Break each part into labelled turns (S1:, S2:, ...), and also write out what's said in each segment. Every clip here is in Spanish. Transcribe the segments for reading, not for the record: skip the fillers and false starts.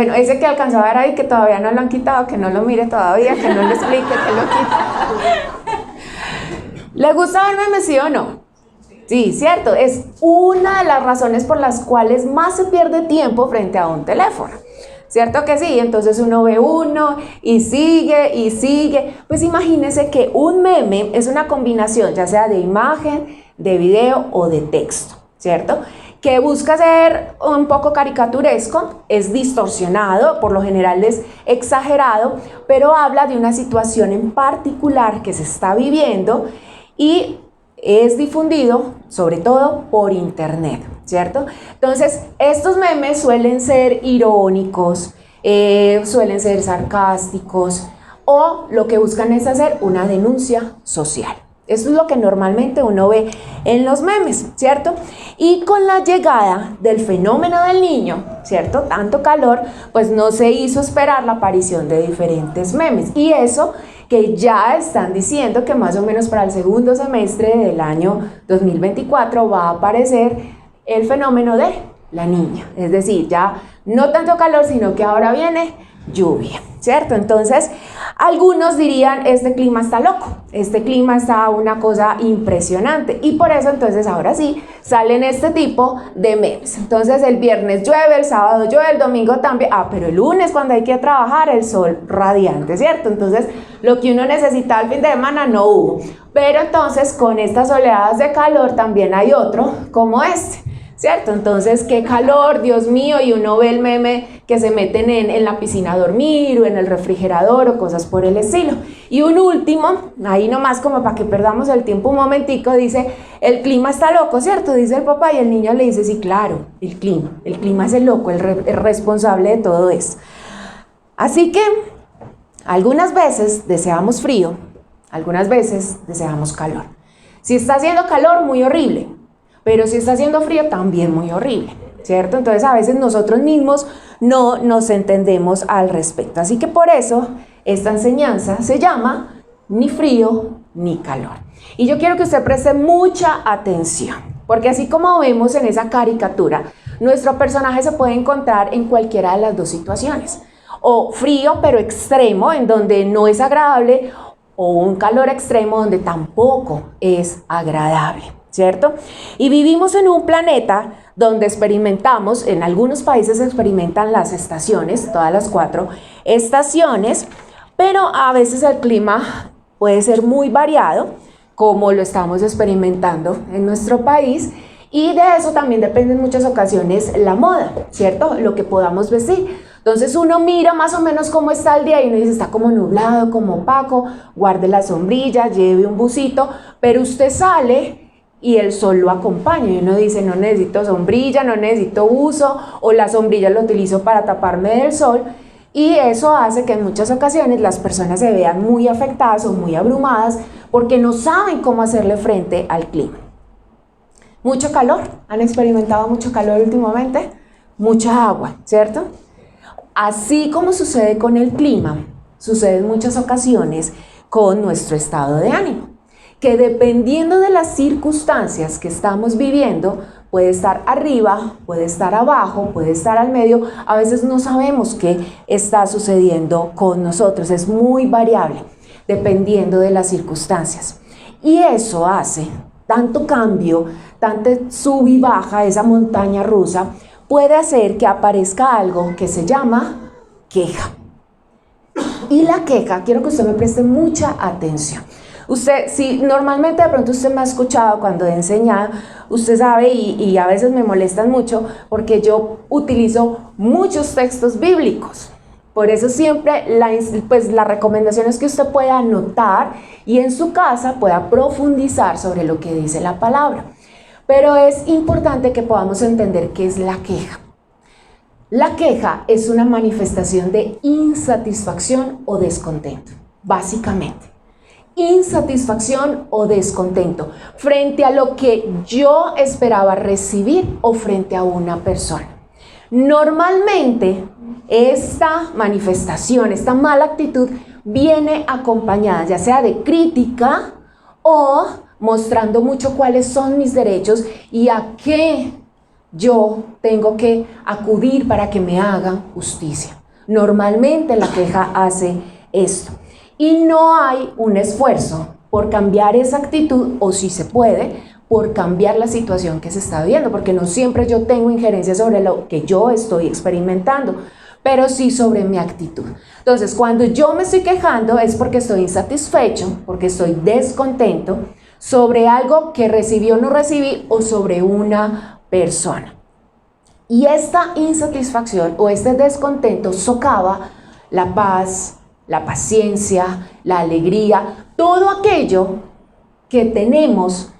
S1: Bueno, ese que alcanzó a ver ahí, que todavía no lo han quitado, que no lo mire todavía, que no lo explique, que lo quite. ¿Le gusta ver memes, sí o no? Sí, cierto, es una de las razones por las cuales más se pierde tiempo frente a un teléfono. ¿Cierto que sí? Entonces uno ve uno y sigue y sigue. Pues imagínese que un meme es una combinación, ya sea de imagen, de video o de texto, ¿cierto? Que busca ser un poco caricaturesco, es distorsionado, por lo general es exagerado, pero habla de una situación en particular que se está viviendo y es difundido sobre todo por internet, ¿cierto? Entonces, estos memes suelen ser irónicos, suelen ser sarcásticos o lo que buscan es hacer una denuncia social. Eso es lo que normalmente uno ve en los memes, ¿cierto? Y con la llegada del fenómeno del niño, ¿cierto? Tanto calor, pues no se hizo esperar la aparición de diferentes memes. Y eso que ya están diciendo que más o menos para el segundo semestre del año 2024 va a aparecer el fenómeno de la niña. Es decir, ya no tanto calor, sino que ahora viene lluvia, ¿cierto? Entonces, algunos dirían, este clima está loco, este clima está una cosa impresionante, y por eso entonces ahora sí salen este tipo de memes. Entonces el viernes llueve, el sábado llueve, el domingo también, pero el lunes cuando hay que trabajar el sol radiante, ¿cierto? Entonces lo que uno necesitaba el fin de semana no hubo, pero entonces con estas oleadas de calor también hay otro como este, ¿cierto? Entonces, qué calor, Dios mío, y uno ve el meme que se meten en la piscina a dormir o en el refrigerador o cosas por el estilo. Y un último, ahí nomás como para que perdamos el tiempo un momentico, dice, el clima está loco, ¿cierto? Dice el papá y el niño le dice, sí, claro, el clima es el loco, el responsable de todo eso. Así que, algunas veces deseamos frío, algunas veces deseamos calor. Si está haciendo calor, muy horrible. Pero si está haciendo frío, también muy horrible, ¿cierto? Entonces a veces nosotros mismos no nos entendemos al respecto. Así que por eso esta enseñanza se llama ni frío ni calor. Y yo quiero que usted preste mucha atención, porque así como vemos en esa caricatura, nuestro personaje se puede encontrar en cualquiera de las dos situaciones. O frío pero extremo, en donde no es agradable, o un calor extremo donde tampoco es agradable, ¿cierto? Y vivimos en un planeta donde experimentamos, en algunos países se experimentan las estaciones, todas las 4 estaciones, pero a veces el clima puede ser muy variado, como lo estamos experimentando en nuestro país, y de eso también depende en muchas ocasiones la moda, ¿cierto? Lo que podamos vestir. Entonces uno mira más o menos cómo está el día y uno dice, está como nublado, como opaco, guarde la sombrilla, lleve un busito, pero usted sale y el sol lo acompaña y uno dice, no necesito sombrilla, no necesito buzo, o la sombrilla lo utilizo para taparme del sol, y eso hace que en muchas ocasiones las personas se vean muy afectadas o muy abrumadas porque no saben cómo hacerle frente al clima. Mucho calor, ¿han experimentado mucho calor últimamente? Mucha agua, ¿cierto? Así como sucede con el clima, sucede en muchas ocasiones con nuestro estado de ánimo, que dependiendo de las circunstancias que estamos viviendo, puede estar arriba, puede estar abajo, puede estar al medio, a veces no sabemos qué está sucediendo con nosotros, es muy variable, dependiendo de las circunstancias. Y eso hace tanto cambio, tanto sub y baja, esa montaña rusa, puede hacer que aparezca algo que se llama queja. Y la queja, quiero que usted me preste mucha atención. Usted, si normalmente de pronto usted me ha escuchado cuando he enseñado, usted sabe y a veces me molestan mucho porque yo utilizo muchos textos bíblicos. Por eso siempre la recomendación es que usted pueda anotar y en su casa pueda profundizar sobre lo que dice la palabra. Pero es importante que podamos entender qué es la queja. La queja es una manifestación de insatisfacción o descontento, básicamente. Insatisfacción o descontento frente a lo que yo esperaba recibir o frente a una persona. Normalmente esta manifestación, esta mala actitud viene acompañada ya sea de crítica o mostrando mucho cuáles son mis derechos y a qué yo tengo que acudir para que me hagan justicia. Normalmente la queja hace esto. Y no hay un esfuerzo por cambiar esa actitud, o si se puede, por cambiar la situación que se está viviendo, porque no siempre yo tengo injerencia sobre lo que yo estoy experimentando, pero sí sobre mi actitud. Entonces, cuando yo me estoy quejando es porque estoy insatisfecho, porque estoy descontento sobre algo que recibí o no recibí, o sobre una persona. Y esta insatisfacción o este descontento socava la paz, la paciencia, la alegría, todo aquello que tenemos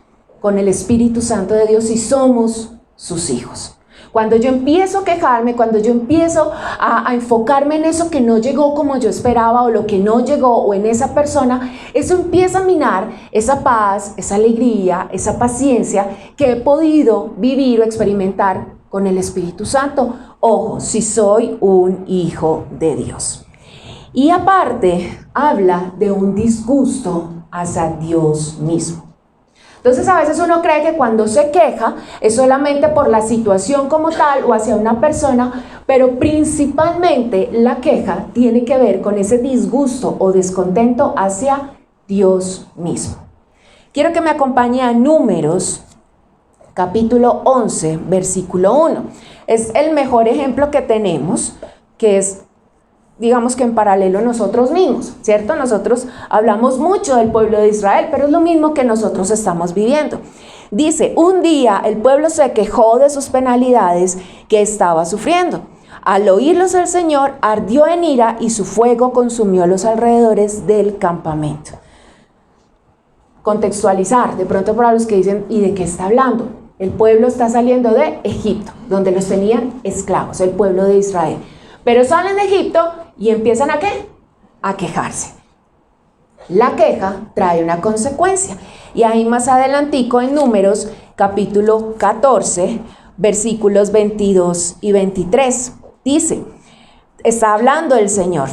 S1: con el Espíritu Santo de Dios si somos sus hijos. Cuando yo empiezo a quejarme, cuando yo empiezo a enfocarme en eso que no llegó como yo esperaba, o lo que no llegó, o en esa persona, eso empieza a minar esa paz, esa alegría, esa paciencia que he podido vivir o experimentar con el Espíritu Santo. Ojo, si soy un hijo de Dios. Y aparte, habla de un disgusto hacia Dios mismo. Entonces a veces uno cree que cuando se queja es solamente por la situación como tal o hacia una persona, pero principalmente la queja tiene que ver con ese disgusto o descontento hacia Dios mismo. Quiero que me acompañe a Números, capítulo 11, versículo 1. Es el mejor ejemplo que tenemos, que es, digamos que en paralelo nosotros mismos, ¿cierto? Nosotros hablamos mucho del pueblo de Israel, pero es lo mismo que nosotros estamos viviendo. Dice, un día el pueblo se quejó de sus penalidades que estaba sufriendo. Al oírlos el Señor ardió en ira y su fuego consumió los alrededores del campamento. Contextualizar, de pronto para los que dicen, ¿y de qué está hablando? El pueblo está saliendo de Egipto, donde los tenían esclavos, el pueblo de Israel. Pero salen de Egipto y empiezan ¿a qué? A quejarse. La queja trae una consecuencia. Y ahí más adelantico en Números, capítulo 14, versículos 22 y 23. Dice, está hablando el Señor.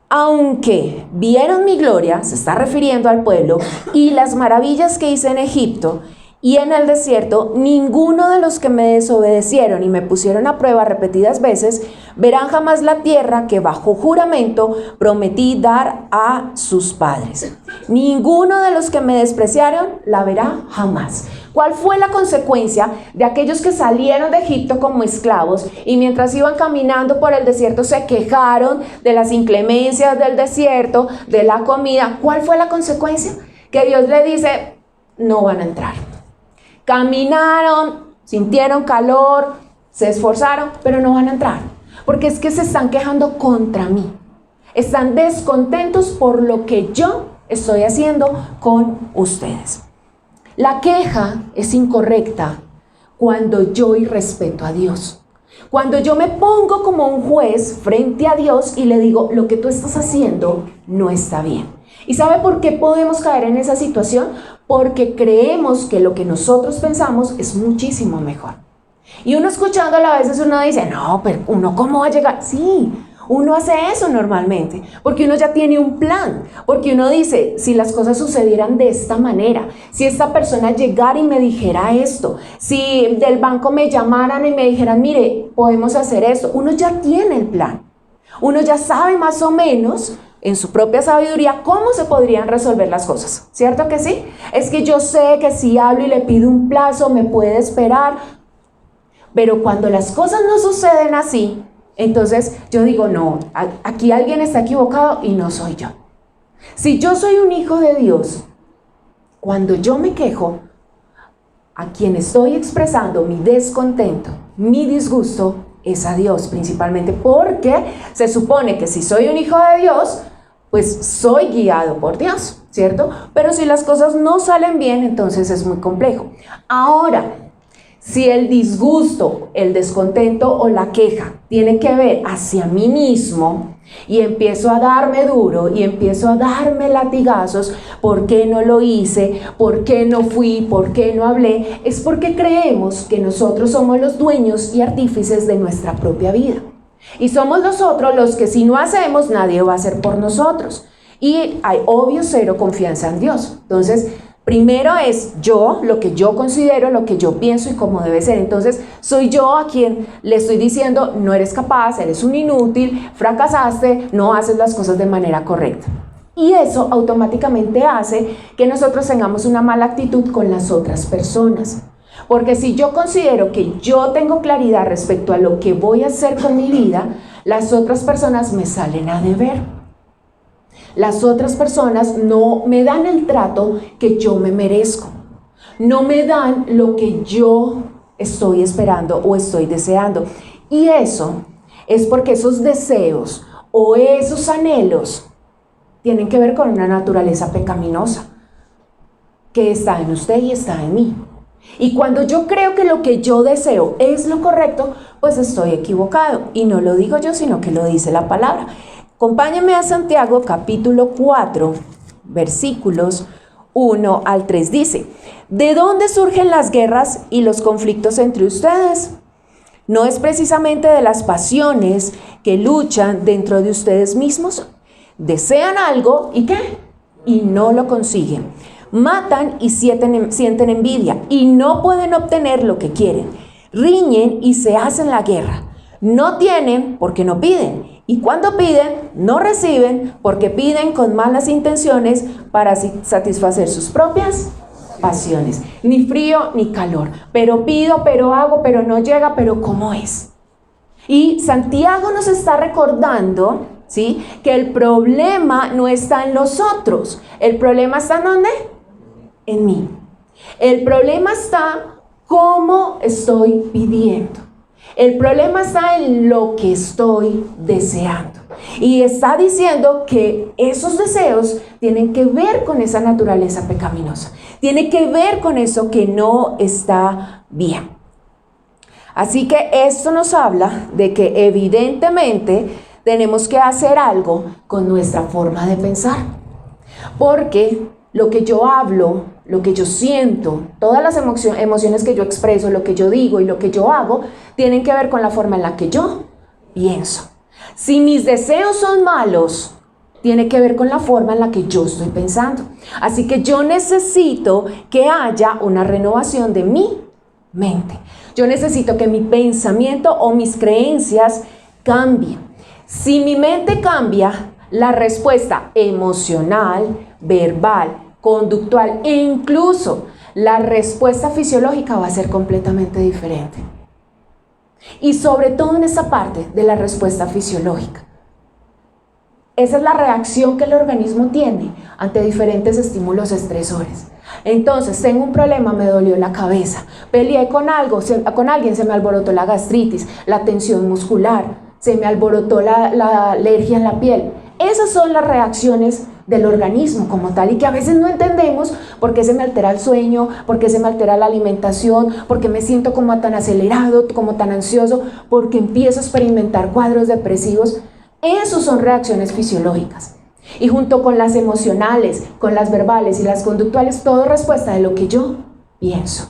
S1: Aunque vieron mi gloria, se está refiriendo al pueblo, y las maravillas que hice en Egipto y en el desierto, ninguno de los que me desobedecieron y me pusieron a prueba repetidas veces, verán jamás la tierra que bajo juramento prometí dar a sus padres. Ninguno de los que me despreciaron la verá jamás. ¿Cuál fue la consecuencia de aquellos que salieron de Egipto como esclavos y mientras iban caminando por el desierto se quejaron de las inclemencias del desierto, de la comida? ¿Cuál fue la consecuencia? Que Dios le dice, no van a entrar. Caminaron, sintieron calor, se esforzaron, pero no van a entrar. Porque es que se están quejando contra mí. Están descontentos por lo que yo estoy haciendo con ustedes. La queja es incorrecta cuando yo irrespeto a Dios. Cuando yo me pongo como un juez frente a Dios y le digo, lo que tú estás haciendo no está bien. ¿Y sabe por qué podemos caer en esa situación? Porque creemos que lo que nosotros pensamos es muchísimo mejor. Y uno escuchándolo a veces uno dice, no, pero uno ¿cómo va a llegar? Sí, uno hace eso normalmente, porque uno ya tiene un plan, porque uno dice, si las cosas sucedieran de esta manera, si esta persona llegara y me dijera esto, si del banco me llamaran y me dijeran, mire, podemos hacer esto, uno ya tiene el plan, uno ya sabe más o menos en su propia sabiduría cómo se podrían resolver las cosas, ¿cierto que sí? Es que yo sé que si hablo y le pido un plazo me puede esperar, pero cuando las cosas no suceden así, entonces yo digo, no, aquí alguien está equivocado y no soy yo. Si yo soy un hijo de Dios, cuando yo me quejo, a quien estoy expresando mi descontento, mi disgusto, es a Dios principalmente, porque se supone que si soy un hijo de Dios, pues soy guiado por Dios, ¿cierto? Pero si las cosas no salen bien, entonces es muy complejo. Ahora, si el disgusto, el descontento o la queja tiene que ver hacia mí mismo y empiezo a darme duro y empiezo a darme latigazos, ¿por qué no lo hice? ¿Por qué no fui? ¿Por qué no hablé? Es porque creemos que nosotros somos los dueños y artífices de nuestra propia vida. Y somos nosotros los que si no hacemos, nadie va a hacer por nosotros. Y hay obvio cero confianza en Dios. Entonces, Primero es yo, lo que yo considero, lo que yo pienso y cómo debe ser. Entonces, soy yo a quien le estoy diciendo, no eres capaz, eres un inútil, fracasaste, no haces las cosas de manera correcta. Y eso automáticamente hace que nosotros tengamos una mala actitud con las otras personas. Porque si yo considero que yo tengo claridad respecto a lo que voy a hacer con mi vida, las otras personas me salen a deber. Las otras personas no me dan el trato que yo me merezco. No me dan lo que yo estoy esperando o estoy deseando. Y eso es porque esos deseos o esos anhelos tienen que ver con una naturaleza pecaminosa que está en usted y está en mí. Y cuando yo creo que lo que yo deseo es lo correcto, pues estoy equivocado. Y no lo digo yo, sino que lo dice la palabra. Acompáñenme a Santiago capítulo 4, versículos 1 al 3. Dice, ¿de dónde surgen las guerras y los conflictos entre ustedes? ¿No es precisamente de las pasiones que luchan dentro de ustedes mismos? Desean algo y ¿qué? Y no lo consiguen. Matan y sienten envidia y no pueden obtener lo que quieren. Riñen y se hacen la guerra. No tienen porque no piden. Y cuando piden, no reciben porque piden con malas intenciones para satisfacer sus propias pasiones. Ni frío ni calor. Pero pido, pero hago, pero no llega, pero ¿cómo es? Y Santiago nos está recordando, ¿sí?, que el problema no está en los otros. El problema está ¿en dónde? En mí. El problema está cómo estoy pidiendo. El problema está en lo que estoy deseando. Y está diciendo que esos deseos tienen que ver con esa naturaleza pecaminosa. Tiene que ver con eso que no está bien. Así que esto nos habla de que evidentemente tenemos que hacer algo con nuestra forma de pensar. Porque lo que yo hablo, lo que yo siento, todas las emociones que yo expreso, lo que yo digo y lo que yo hago, tienen que ver con la forma en la que yo pienso. Si mis deseos son malos, tiene que ver con la forma en la que yo estoy pensando. Así que yo necesito que haya una renovación de mi mente. Yo necesito que mi pensamiento o mis creencias cambien. Si mi mente cambia, la respuesta emocional, verbal, conductual e incluso la respuesta fisiológica va a ser completamente diferente. Y sobre todo en esa parte de la respuesta fisiológica. Esa es la reacción que el organismo tiene ante diferentes estímulos estresores. Entonces, tengo un problema, me dolió la cabeza, peleé con alguien, se me alborotó la gastritis, la tensión muscular, se me alborotó la alergia en la piel. Esas son las reacciones del organismo como tal y que a veces no entendemos por qué se me altera el sueño, por qué se me altera la alimentación, por qué me siento como tan acelerado, como tan ansioso, porque empiezo a experimentar cuadros depresivos. Esas son reacciones fisiológicas. Y junto con las emocionales, con las verbales y las conductuales, todo respuesta de lo que yo pienso.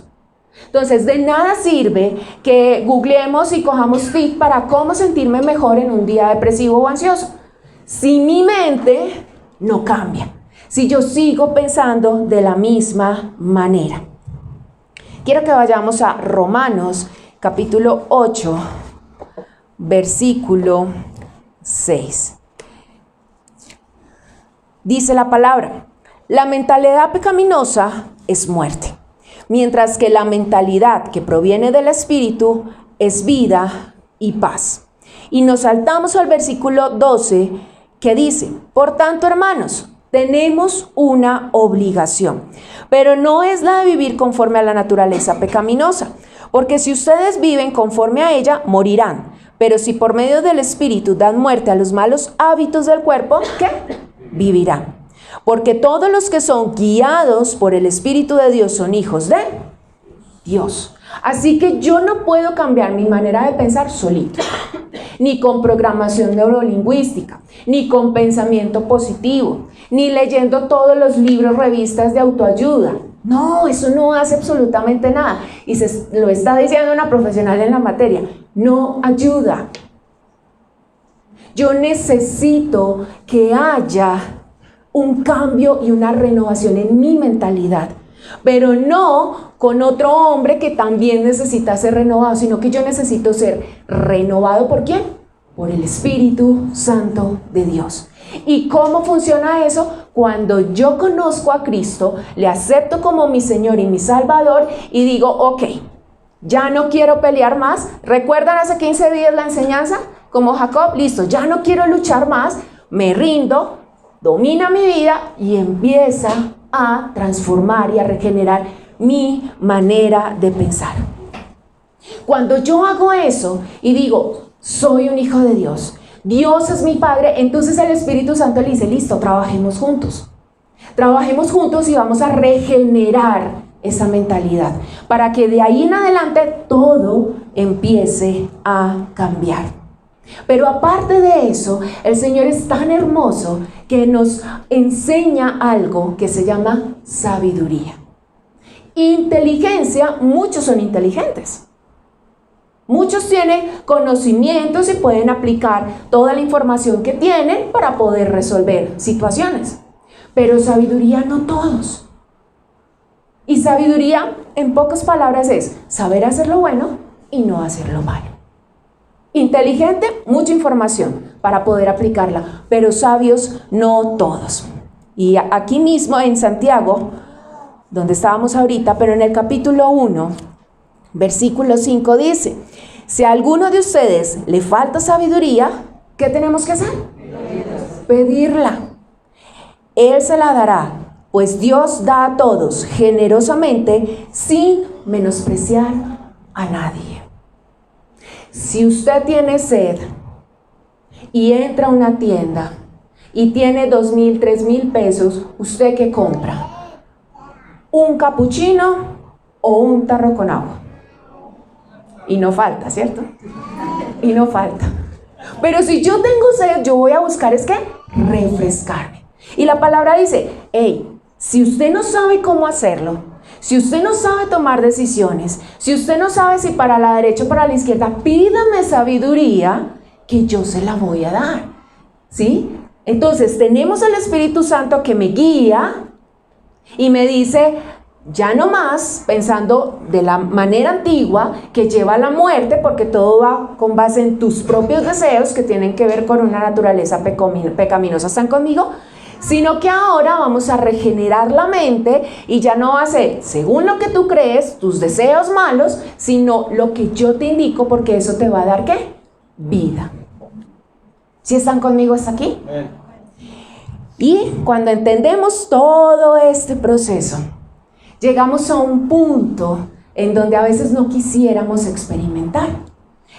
S1: Entonces, de nada sirve que googleemos y cojamos tips para cómo sentirme mejor en un día depresivo o ansioso. Si mi mente no cambia, si yo sigo pensando de la misma manera. Quiero que vayamos a Romanos capítulo 8, versículo 6. Dice la palabra, la mentalidad pecaminosa es muerte, mientras que la mentalidad que proviene del Espíritu es vida y paz. Y nos saltamos al versículo 12 que dice, por tanto, hermanos, tenemos una obligación, pero no es la de vivir conforme a la naturaleza pecaminosa, porque si ustedes viven conforme a ella, morirán. Pero si por medio del Espíritu dan muerte a los malos hábitos del cuerpo, ¿qué? Vivirán. Porque todos los que son guiados por el Espíritu de Dios son hijos de Dios. Así que yo no puedo cambiar mi manera de pensar solito, ni con programación neurolingüística, ni con pensamiento positivo, ni leyendo todos los libros, revistas de autoayuda. No, eso no hace absolutamente nada. Y lo está diciendo una profesional en la materia. No ayuda. Yo necesito que haya un cambio y una renovación en mi mentalidad. pero no con otro hombre que también necesita ser renovado, sino que yo necesito ser renovado. ¿Por quién? Por el Espíritu Santo de Dios. ¿Y cómo funciona eso? Cuando yo conozco a Cristo, le acepto como mi Señor y mi Salvador y digo, ok, ya no quiero pelear más. ¿Recuerdan hace 15 días la enseñanza? Como Jacob, listo, ya no quiero luchar más, me rindo, domina mi vida y empieza a transformar y a regenerar mi manera de pensar. Cuando yo hago eso y digo, soy un hijo de Dios, Dios es mi Padre, entonces el Espíritu Santo le dice, listo, trabajemos juntos. Trabajemos juntos y vamos a regenerar esa mentalidad para que de ahí en adelante todo empiece a cambiar. Pero aparte de eso, el Señor es tan hermoso que nos enseña algo que se llama sabiduría. Inteligencia, muchos son inteligentes. Muchos tienen conocimientos y pueden aplicar toda la información que tienen para poder resolver situaciones. Pero sabiduría no todos. Y sabiduría, en pocas palabras, es saber hacer lo bueno y no hacer lo malo. Inteligente, mucha información para poder aplicarla, pero sabios no todos. Y aquí mismo en Santiago, donde estábamos ahorita, pero en el capítulo 1, versículo 5 dice, si a alguno de ustedes le falta sabiduría, ¿qué tenemos que hacer? Pedirla. Él se la dará, pues Dios da a todos generosamente sin menospreciar a nadie. Si usted tiene sed y entra a una tienda y tiene 2,000, 3,000 pesos, ¿usted qué compra? ¿Un capuchino o un tarro con agua? Y no falta, ¿cierto? Y no falta. Pero si yo tengo sed, yo voy a buscar es que refrescarme. Y la palabra dice, hey, si usted no sabe cómo hacerlo, si usted no sabe tomar decisiones, si usted no sabe si para la derecha o para la izquierda, pídame sabiduría que yo se la voy a dar. ¿Sí? Entonces tenemos al Espíritu Santo que me guía y me dice, ya no más pensando de la manera antigua que lleva a la muerte, porque todo va con base en tus propios deseos que tienen que ver con una naturaleza pecaminosa. ¿Están conmigo? Sino que ahora vamos a regenerar la mente y ya no va a ser según lo que tú crees, tus deseos malos, sino lo que yo te indico, porque eso te va a dar ¿qué? Vida. ¿Sí están conmigo hasta aquí? Y cuando entendemos todo este proceso, llegamos a un punto en donde a veces no quisiéramos experimentar.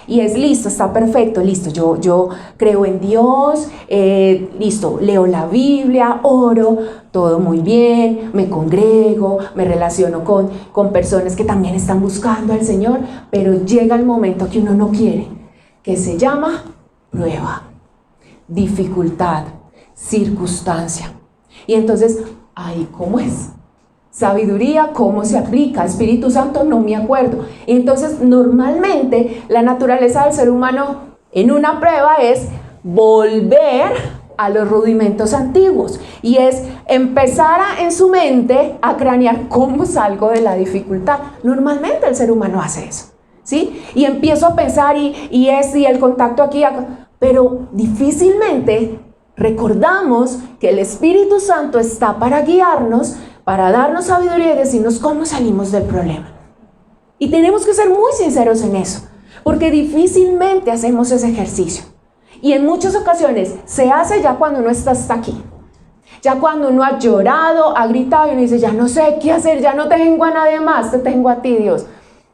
S1: Y es listo, está perfecto, listo, yo creo en Dios, listo, leo la Biblia, oro, todo muy bien, me congrego, me relaciono con personas que también están buscando al Señor, pero llega el momento que uno no quiere, que se llama prueba, dificultad, circunstancia. Y entonces, ay, ¿cómo es? Sabiduría, ¿cómo se aplica? Espíritu Santo, no me acuerdo. Entonces, normalmente, la naturaleza del ser humano en una prueba es volver a los rudimentos antiguos. Y es empezar en su mente a cranear cómo salgo de la dificultad. Normalmente el ser humano hace eso, ¿sí? Y empiezo a pensar y el contacto aquí, acá. Pero difícilmente recordamos que el Espíritu Santo está para guiarnos, para darnos sabiduría y decirnos cómo salimos del problema. Y tenemos que ser muy sinceros en eso, porque difícilmente hacemos ese ejercicio. Y en muchas ocasiones se hace ya cuando uno está hasta aquí. Ya cuando uno ha llorado, ha gritado y uno dice, ya no sé qué hacer, ya no tengo a nadie más, te tengo a ti, Dios.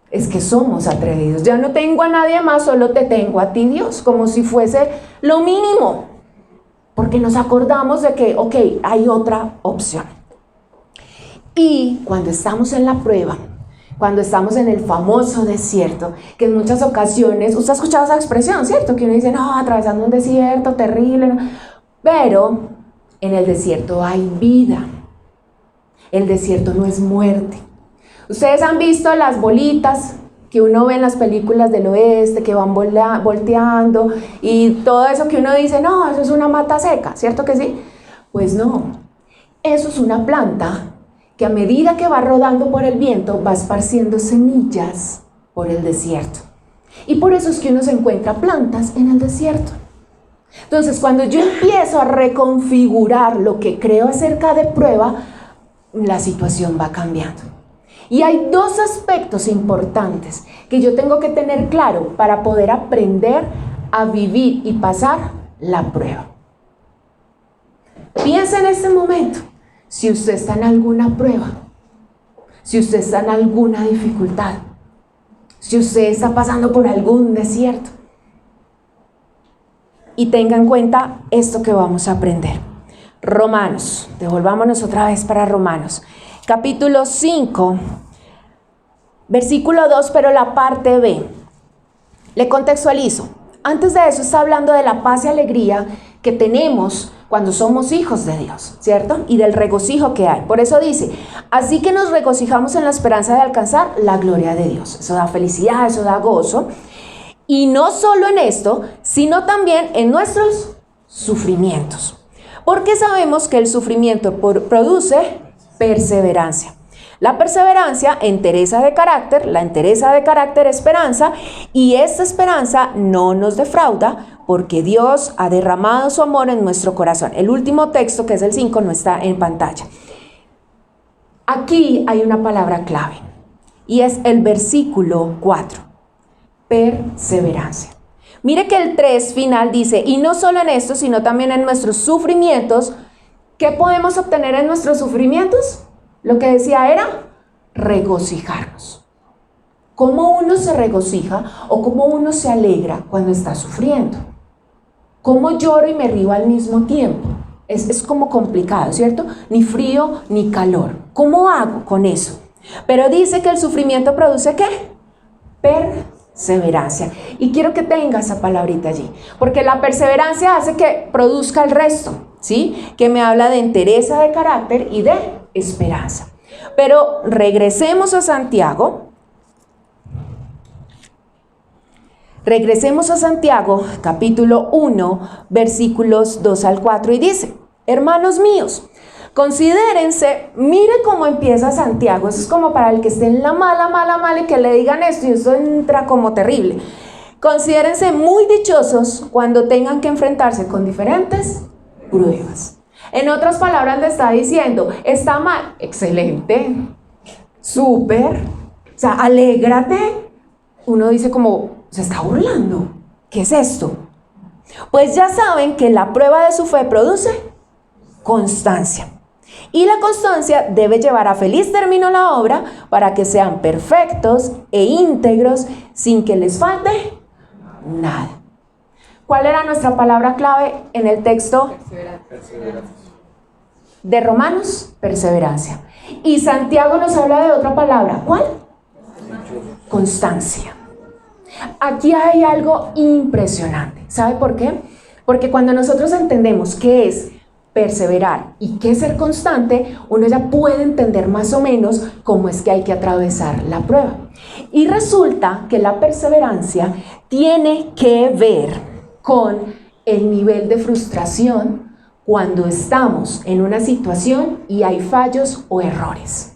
S1: Es que somos atrevidos, ya no tengo a nadie más, solo te tengo a ti, Dios, como si fuese lo mínimo. Porque nos acordamos de que, ok, hay otra opción. Y cuando estamos en la prueba, cuando estamos en el famoso desierto, que en muchas ocasiones, usted ha escuchado esa expresión, ¿cierto? Que uno dice, no, atravesando un desierto terrible, no. Pero en el desierto hay vida. El desierto no es muerte. Ustedes han visto las bolitas que uno ve en las películas del oeste, que van volteando, y todo eso que uno dice, no, eso es una mata seca, ¿cierto que sí? Pues no, eso es una planta que a medida que va rodando por el viento, va esparciendo semillas por el desierto. Y por eso es que uno se encuentra plantas en el desierto. Entonces, cuando yo empiezo a reconfigurar lo que creo acerca de prueba, la situación va cambiando. Y hay dos aspectos importantes que yo tengo que tener claro para poder aprender a vivir y pasar la prueba. Piensa en este momento, si usted está en alguna prueba, si usted está en alguna dificultad, si usted está pasando por algún desierto. Y tenga en cuenta esto que vamos a aprender. Romanos, devolvámonos otra vez para Romanos, capítulo 5, versículo 2, pero la parte B. Le contextualizo. Antes de eso está hablando de la paz y alegría que tenemos cuando somos hijos de Dios, ¿cierto? Y del regocijo que hay. Por eso dice, así que nos regocijamos en la esperanza de alcanzar la gloria de Dios. Eso da felicidad, eso da gozo. Y no solo en esto, sino también en nuestros sufrimientos. Porque sabemos que el sufrimiento produce perseverancia. La perseverancia, entereza de carácter, la entereza de carácter, esperanza, y esta esperanza no nos defrauda porque Dios ha derramado su amor en nuestro corazón. El último texto, que es el 5, no está en pantalla. Aquí hay una palabra clave y es el versículo 4, perseverancia. Mire que el 3 final dice, y no solo en esto, sino también en nuestros sufrimientos. ¿Qué podemos obtener en nuestros sufrimientos? Lo que decía era regocijarnos. ¿Cómo uno se regocija o cómo uno se alegra cuando está sufriendo? ¿Cómo lloro y me río al mismo tiempo? Es como complicado, ¿cierto? Ni frío ni calor. ¿Cómo hago con eso? Pero dice que el sufrimiento produce ¿qué? Perseverancia. Y quiero que tenga esa palabrita allí, porque la perseverancia hace que produzca el resto, ¿sí? Que me habla de entereza de carácter y de esperanza. Pero regresemos a Santiago. Regresemos a Santiago, capítulo 1, versículos 2 al 4, y dice, hermanos míos, considérense, mire cómo empieza Santiago, eso es como para el que esté en la mala, y que le digan esto, y eso entra como terrible. Considérense muy dichosos cuando tengan que enfrentarse con diferentes pruebas. En otras palabras le está diciendo, está mal, excelente, súper, o sea, alégrate. Uno dice como, se está burlando, ¿qué es esto? Pues ya saben que la prueba de su fe produce constancia. Y la constancia debe llevar a feliz término la obra para que sean perfectos e íntegros sin que les falte nada. ¿Cuál era nuestra palabra clave en el texto? Perseverancia. De Romanos, perseverancia. Y Santiago nos habla de otra palabra. ¿Cuál? Constancia. Aquí hay algo impresionante. ¿Sabe por qué? Porque cuando nosotros entendemos qué es perseverar y qué es ser constante, uno ya puede entender más o menos cómo es que hay que atravesar la prueba. Y resulta que la perseverancia tiene que ver con el nivel de frustración cuando estamos en una situación y hay fallos o errores.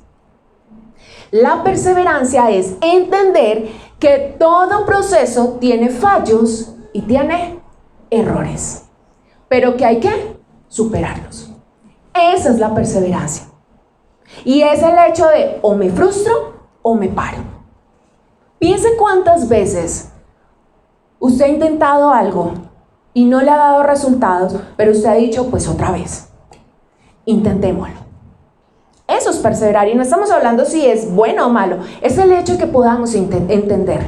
S1: La perseverancia es entender que todo proceso tiene fallos y tiene errores, pero que hay que superarlos. Esa es la perseverancia. Y es el hecho de o me frustro o me paro. Piense cuántas veces usted ha intentado algo y no le ha dado resultados, pero usted ha dicho, pues otra vez, intentémoslo. Eso es perseverar, y no estamos hablando si es bueno o malo, es el hecho de que podamos entender.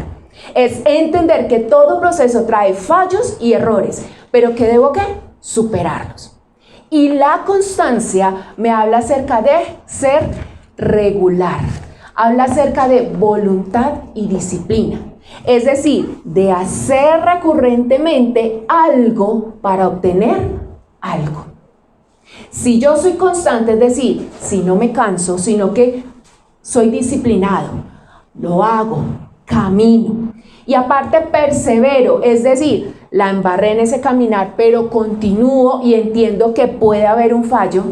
S1: Es entender que todo proceso trae fallos y errores, pero que debo ¿qué? Superarlos. Y la constancia me habla acerca de ser regular, habla acerca de voluntad y disciplina. Es decir, de hacer recurrentemente algo para obtener algo. Si yo soy constante, es decir, si no me canso, sino que soy disciplinado, lo hago, camino. Y aparte persevero, es decir, la embarré en ese caminar, pero continúo y entiendo que puede haber un fallo.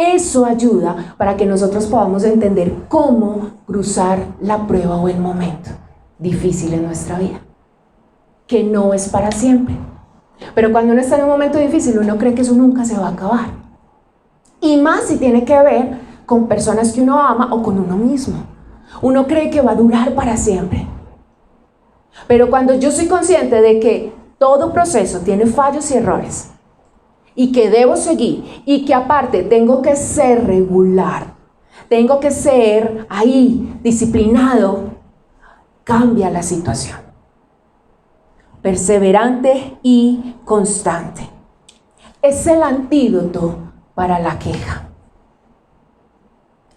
S1: Eso ayuda para que nosotros podamos entender cómo cruzar la prueba o el momento difícil en nuestra vida, que no es para siempre. Pero cuando uno está en un momento difícil, uno cree que eso nunca se va a acabar. Y más si tiene que ver con personas que uno ama o con uno mismo. Uno cree que va a durar para siempre. Pero cuando yo soy consciente de que todo proceso tiene fallos y errores, y que debo seguir, y que aparte tengo que ser regular, tengo que ser ahí disciplinado, cambia la situación. Perseverante y constante. Es el antídoto para la queja.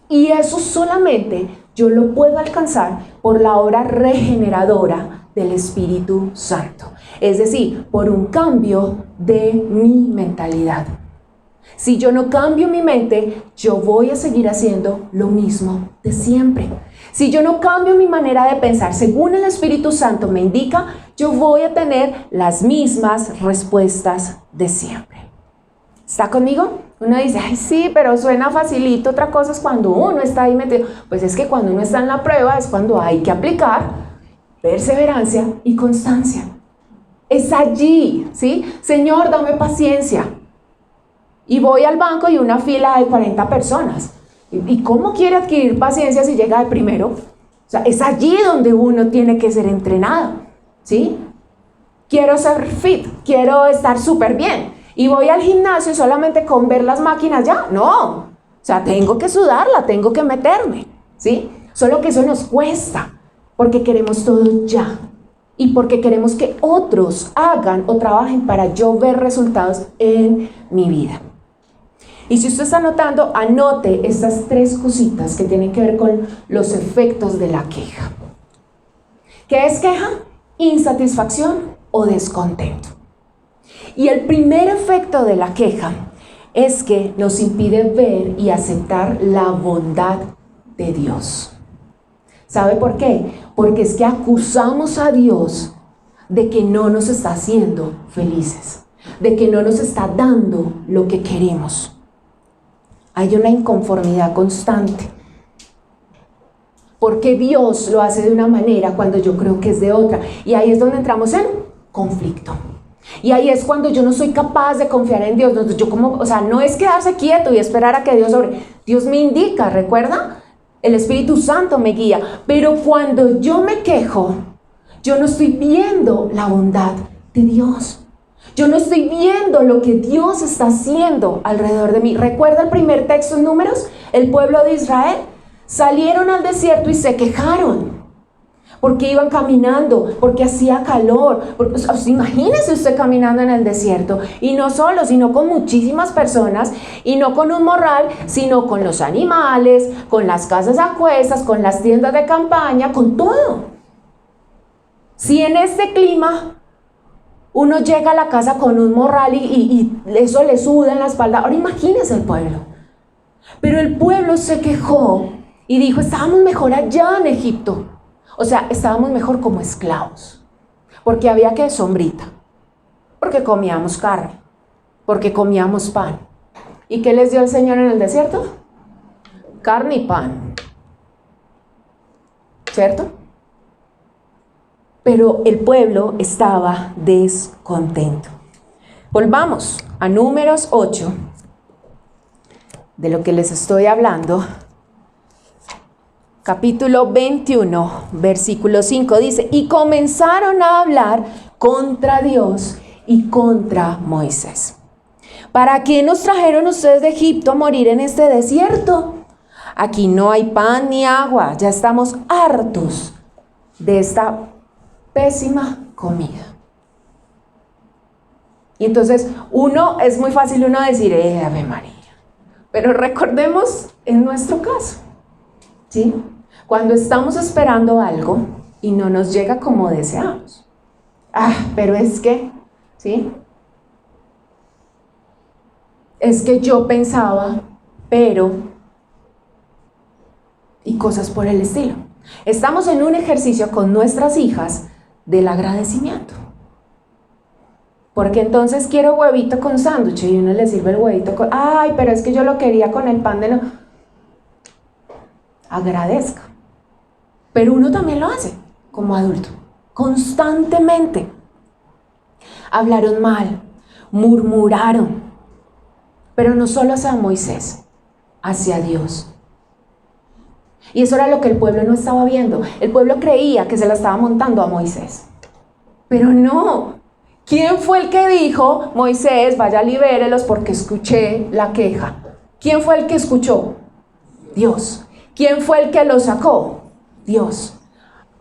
S1: Y eso solamente yo lo puedo alcanzar por la obra regeneradora del Espíritu Santo. Es decir, por un cambio de mi mentalidad. Si yo no cambio mi mente, yo voy a seguir haciendo lo mismo de siempre. Si yo no cambio mi manera de pensar, según el Espíritu Santo me indica, yo voy a tener las mismas respuestas de siempre. ¿Está conmigo? Uno dice, ay sí, pero suena facilito. Otra cosa es cuando uno está ahí metido. Pues es que cuando uno está en la prueba es cuando hay que aplicar perseverancia y constancia. Es allí, ¿sí? Señor, dame paciencia. Y voy al banco y una fila de 40 personas. ¿Y cómo quiere adquirir paciencia si llega de primero? O sea, es allí donde uno tiene que ser entrenado, ¿sí? Quiero ser fit, quiero estar súper bien. Y voy al gimnasio solamente con ver las máquinas ya. No, o sea, tengo que sudarla, tengo que meterme, ¿sí? Solo que eso nos cuesta, porque queremos todo ya. Y porque queremos que otros hagan o trabajen para yo ver resultados en mi vida. Y si usted está anotando, anote estas 3 cositas que tienen que ver con los efectos de la queja. ¿Qué es queja? Insatisfacción o descontento. Y el primer efecto de la queja es que nos impide ver y aceptar la bondad de Dios. ¿Sabe por qué? Porque es que acusamos a Dios de que no nos está haciendo felices, de que no nos está dando lo que queremos. Hay una inconformidad constante. Porque Dios lo hace de una manera cuando yo creo que es de otra. Y ahí es donde entramos en conflicto. Y ahí es cuando yo no soy capaz de confiar en Dios. No es quedarse quieto y esperar a que Dios obre. Dios me indica, ¿recuerda? El Espíritu Santo me guía. Pero cuando yo me quejo, yo no estoy viendo la bondad de Dios. Yo no estoy viendo lo que Dios está haciendo alrededor de mí. ¿Recuerda el primer texto en Números? El pueblo de Israel salieron al desierto y se quejaron. Porque iban caminando, porque hacía calor. Imagínese usted caminando en el desierto. Y no solo, sino con muchísimas personas. Y no con un morral, sino con los animales, con las casas a cuestas, con las tiendas de campaña, con todo. Si en este clima uno llega a la casa con un morral y eso le suda en la espalda. Ahora imagínese el pueblo. Pero el pueblo se quejó y dijo, estábamos mejor allá en Egipto. O sea, estábamos mejor como esclavos. Porque había que sombrita. Porque comíamos carne. Porque comíamos pan. ¿Y qué les dio el Señor en el desierto? Carne y pan. ¿Cierto? Pero el pueblo estaba descontento. Volvamos a Números 8, de lo que les estoy hablando. Capítulo 21, versículo 5 dice, y comenzaron a hablar contra Dios y contra Moisés. ¿Para qué nos trajeron ustedes de Egipto a morir en este desierto? Aquí no hay pan ni agua, ya estamos hartos de esta pésima comida. Y entonces es muy fácil uno decir, Ave María. Pero recordemos en nuestro caso, ¿sí? Cuando estamos esperando algo y no nos llega como deseamos. Pero es que, ¿sí? Es que yo pensaba, pero, y cosas por el estilo. Estamos en un ejercicio con nuestras hijas del agradecimiento. Porque entonces quiero huevito con sándwich y uno le sirve el huevito con, ay, pero es que yo lo quería con el pan de no. Agradezca. Pero uno también lo hace como adulto, constantemente. Hablaron mal, murmuraron, pero no solo hacia Moisés, hacia Dios. Y eso era lo que el pueblo no estaba viendo. El pueblo creía que se la estaba montando a Moisés, pero no. ¿Quién fue el que dijo, Moisés, vaya, libérelos porque escuché la queja? ¿Quién fue el que escuchó? Dios. ¿Quién fue el que lo sacó? Dios.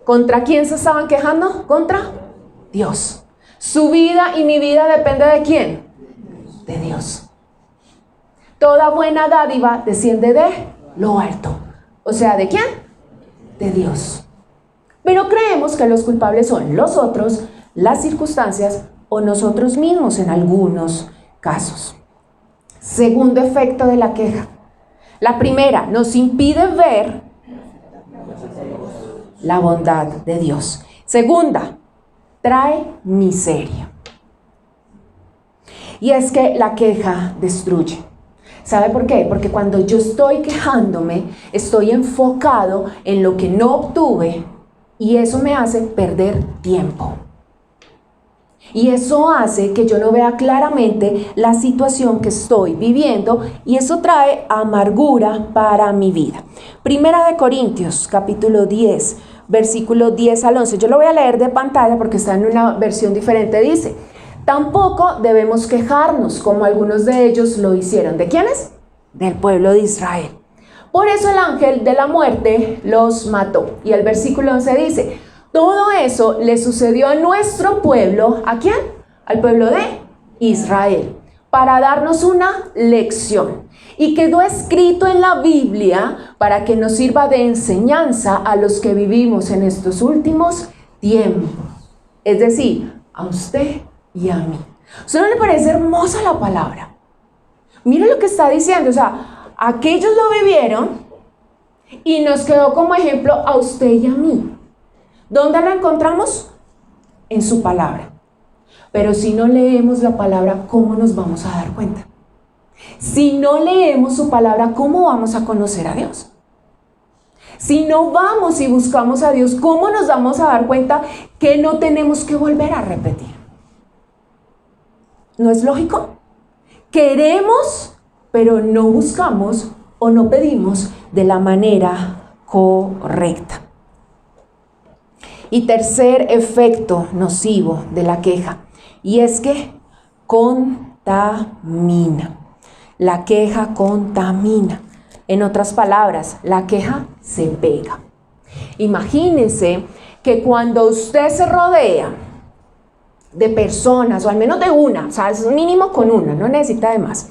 S1: ¿Contra quién se estaban quejando? Contra Dios. Su vida y mi vida depende ¿de quién? De Dios. Toda buena dádiva desciende de lo alto. O sea, ¿de quién? De Dios. Pero creemos que los culpables son los otros, las circunstancias o nosotros mismos en algunos casos. Segundo efecto de la queja. La primera, nos impide ver la bondad de Dios. Segunda, trae miseria. Y es que la queja destruye. ¿Sabe por qué? Porque cuando yo estoy quejándome, estoy enfocado en lo que no obtuve y eso me hace perder tiempo. Y eso hace que yo no vea claramente la situación que estoy viviendo y eso trae amargura para mi vida. Primera de Corintios, capítulo 10, versículo 10 al 11. Yo lo voy a leer de pantalla porque está en una versión diferente. Dice, tampoco debemos quejarnos como algunos de ellos lo hicieron. ¿De quiénes? Del pueblo de Israel. Por eso el ángel de la muerte los mató. Y el versículo 11 dice, todo eso le sucedió a nuestro pueblo, ¿a quién? Al pueblo de Israel, para darnos una lección. Y quedó escrito en la Biblia para que nos sirva de enseñanza a los que vivimos en estos últimos tiempos. Es decir, a usted y a mí. ¿A usted no le parece hermosa la palabra? Mire lo que está diciendo, o sea, aquellos lo vivieron y nos quedó como ejemplo a usted y a mí. ¿Dónde lo encontramos? En su palabra. Pero si no leemos la palabra, ¿cómo nos vamos a dar cuenta? Si no leemos su palabra, ¿cómo vamos a conocer a Dios? Si no vamos y buscamos a Dios, ¿cómo nos vamos a dar cuenta que no tenemos que volver a repetir? ¿No es lógico? Queremos, pero no buscamos o no pedimos de la manera correcta. Y tercer efecto nocivo de la queja, y es que contamina. La queja contamina. En otras palabras, la queja se pega. Imagínese que cuando usted se rodea de personas, o al menos de una, o sea, es mínimo con una, no necesita de más,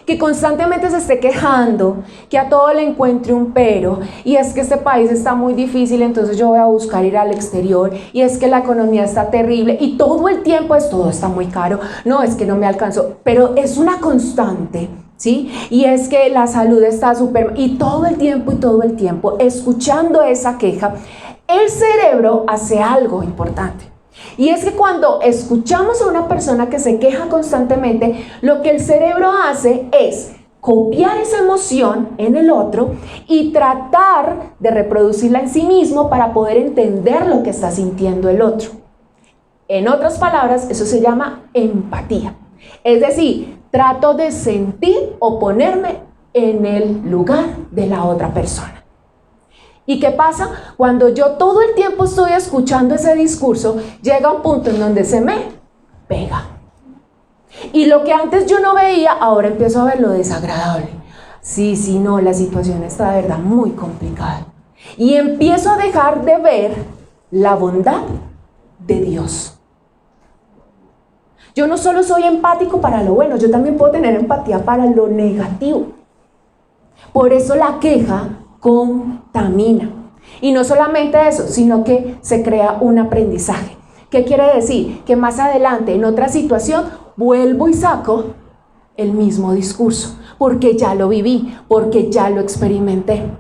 S1: que constantemente se esté quejando, que a todo le encuentre un pero, y es que este país está muy difícil, entonces yo voy a buscar ir al exterior, y es que la economía está terrible, y todo el tiempo es todo está muy caro, no, es que no me alcanzó, pero es una constante, ¿sí? Y es que la salud está súper, y todo el tiempo, escuchando esa queja, el cerebro hace algo importante. Y es que cuando escuchamos a una persona que se queja constantemente, lo que el cerebro hace es copiar esa emoción en el otro y tratar de reproducirla en sí mismo para poder entender lo que está sintiendo el otro. En otras palabras, eso se llama empatía. Es decir, trato de sentir o ponerme en el lugar de la otra persona. ¿Y qué pasa? Cuando yo todo el tiempo estoy escuchando ese discurso, llega un punto en donde se me pega. Y lo que antes yo no veía, ahora empiezo a ver lo desagradable. Sí, no, la situación está de verdad muy complicada. Y empiezo a dejar de ver la bondad de Dios. Yo no solo soy empático para lo bueno, yo también puedo tener empatía para lo negativo. Por eso la queja contamina. Y no solamente eso, sino que se crea un aprendizaje. ¿Qué quiere decir? Que más adelante, en otra situación, vuelvo y saco el mismo discurso, porque ya lo viví, porque ya lo experimenté.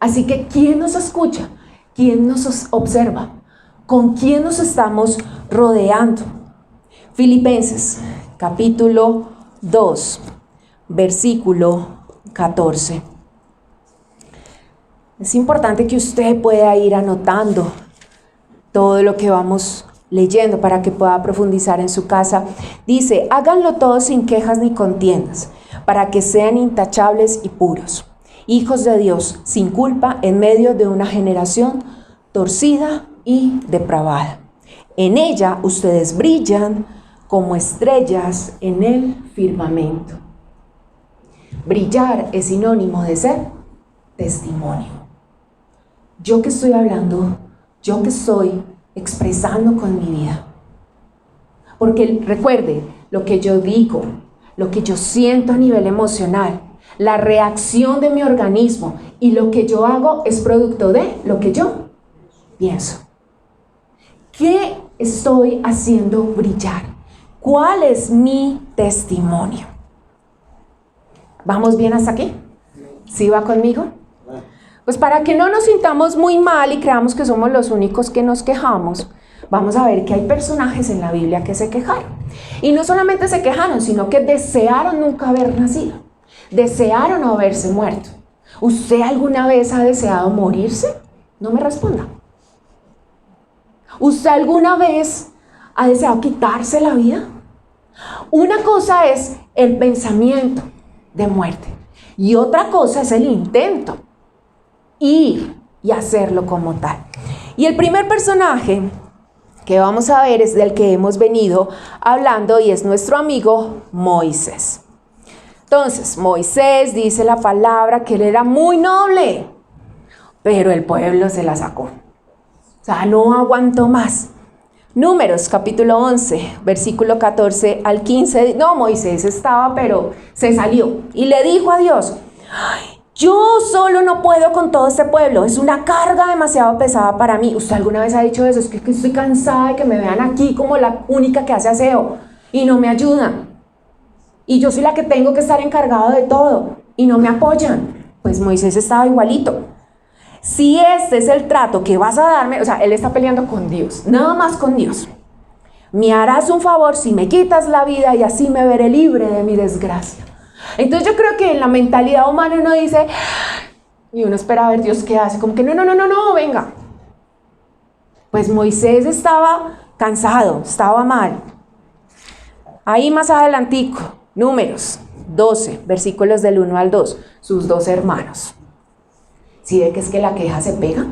S1: Así que, ¿quién nos escucha? ¿Quién nos observa? ¿Con quién nos estamos rodeando? Filipenses, capítulo 2, versículo 14. Es importante que usted pueda ir anotando todo lo que vamos leyendo para que pueda profundizar en su casa. Dice, háganlo todo sin quejas ni contiendas, para que sean intachables y puros, hijos de Dios, sin culpa, en medio de una generación torcida y depravada. En ella ustedes brillan como estrellas en el firmamento. Brillar es sinónimo de ser testimonio. Yo que estoy hablando, yo que estoy expresando con mi vida. Porque recuerde, lo que yo digo, lo que yo siento a nivel emocional, la reacción de mi organismo y lo que yo hago es producto de lo que yo pienso. ¿Qué estoy haciendo brillar? ¿Cuál es mi testimonio? ¿Vamos bien hasta aquí? ¿Sí va conmigo? Pues para que no nos sintamos muy mal y creamos que somos los únicos que nos quejamos, vamos a ver que hay personajes en la Biblia que se quejaron. Y no solamente se quejaron, sino que desearon nunca haber nacido. Desearon no haberse muerto. ¿Usted alguna vez ha deseado morirse? No me responda. ¿Usted alguna vez ha deseado quitarse la vida? Una cosa es el pensamiento de muerte y otra cosa es el intento. Ir y hacerlo como tal. Y el primer personaje que vamos a ver es del que hemos venido hablando y es nuestro amigo Moisés. Entonces, Moisés dice la palabra que él era muy noble, pero el pueblo se la sacó. O sea, no aguantó más. Números, capítulo 11, versículo 14 al 15. No, Moisés estaba, pero se salió y le dijo a Dios, yo solo no puedo con todo este pueblo, es una carga demasiado pesada para mí. ¿Usted alguna vez ha dicho eso? Es que estoy cansada de que me vean aquí como la única que hace aseo y no me ayudan. Y yo soy la que tengo que estar encargado de todo y no me apoyan. Pues Moisés estaba igualito. Si este es el trato que vas a darme, o sea, él está peleando con Dios, nada más con Dios. Me harás un favor si me quitas la vida y así me veré libre de mi desgracia. Entonces yo creo que en la mentalidad humana uno dice, y uno espera a ver Dios qué hace, como que no, venga. Pues Moisés estaba cansado, estaba mal. Ahí más adelantico, Números 12, versículos del 1 al 2, sus dos hermanos. ¿Sí ve que es que la queja se pega?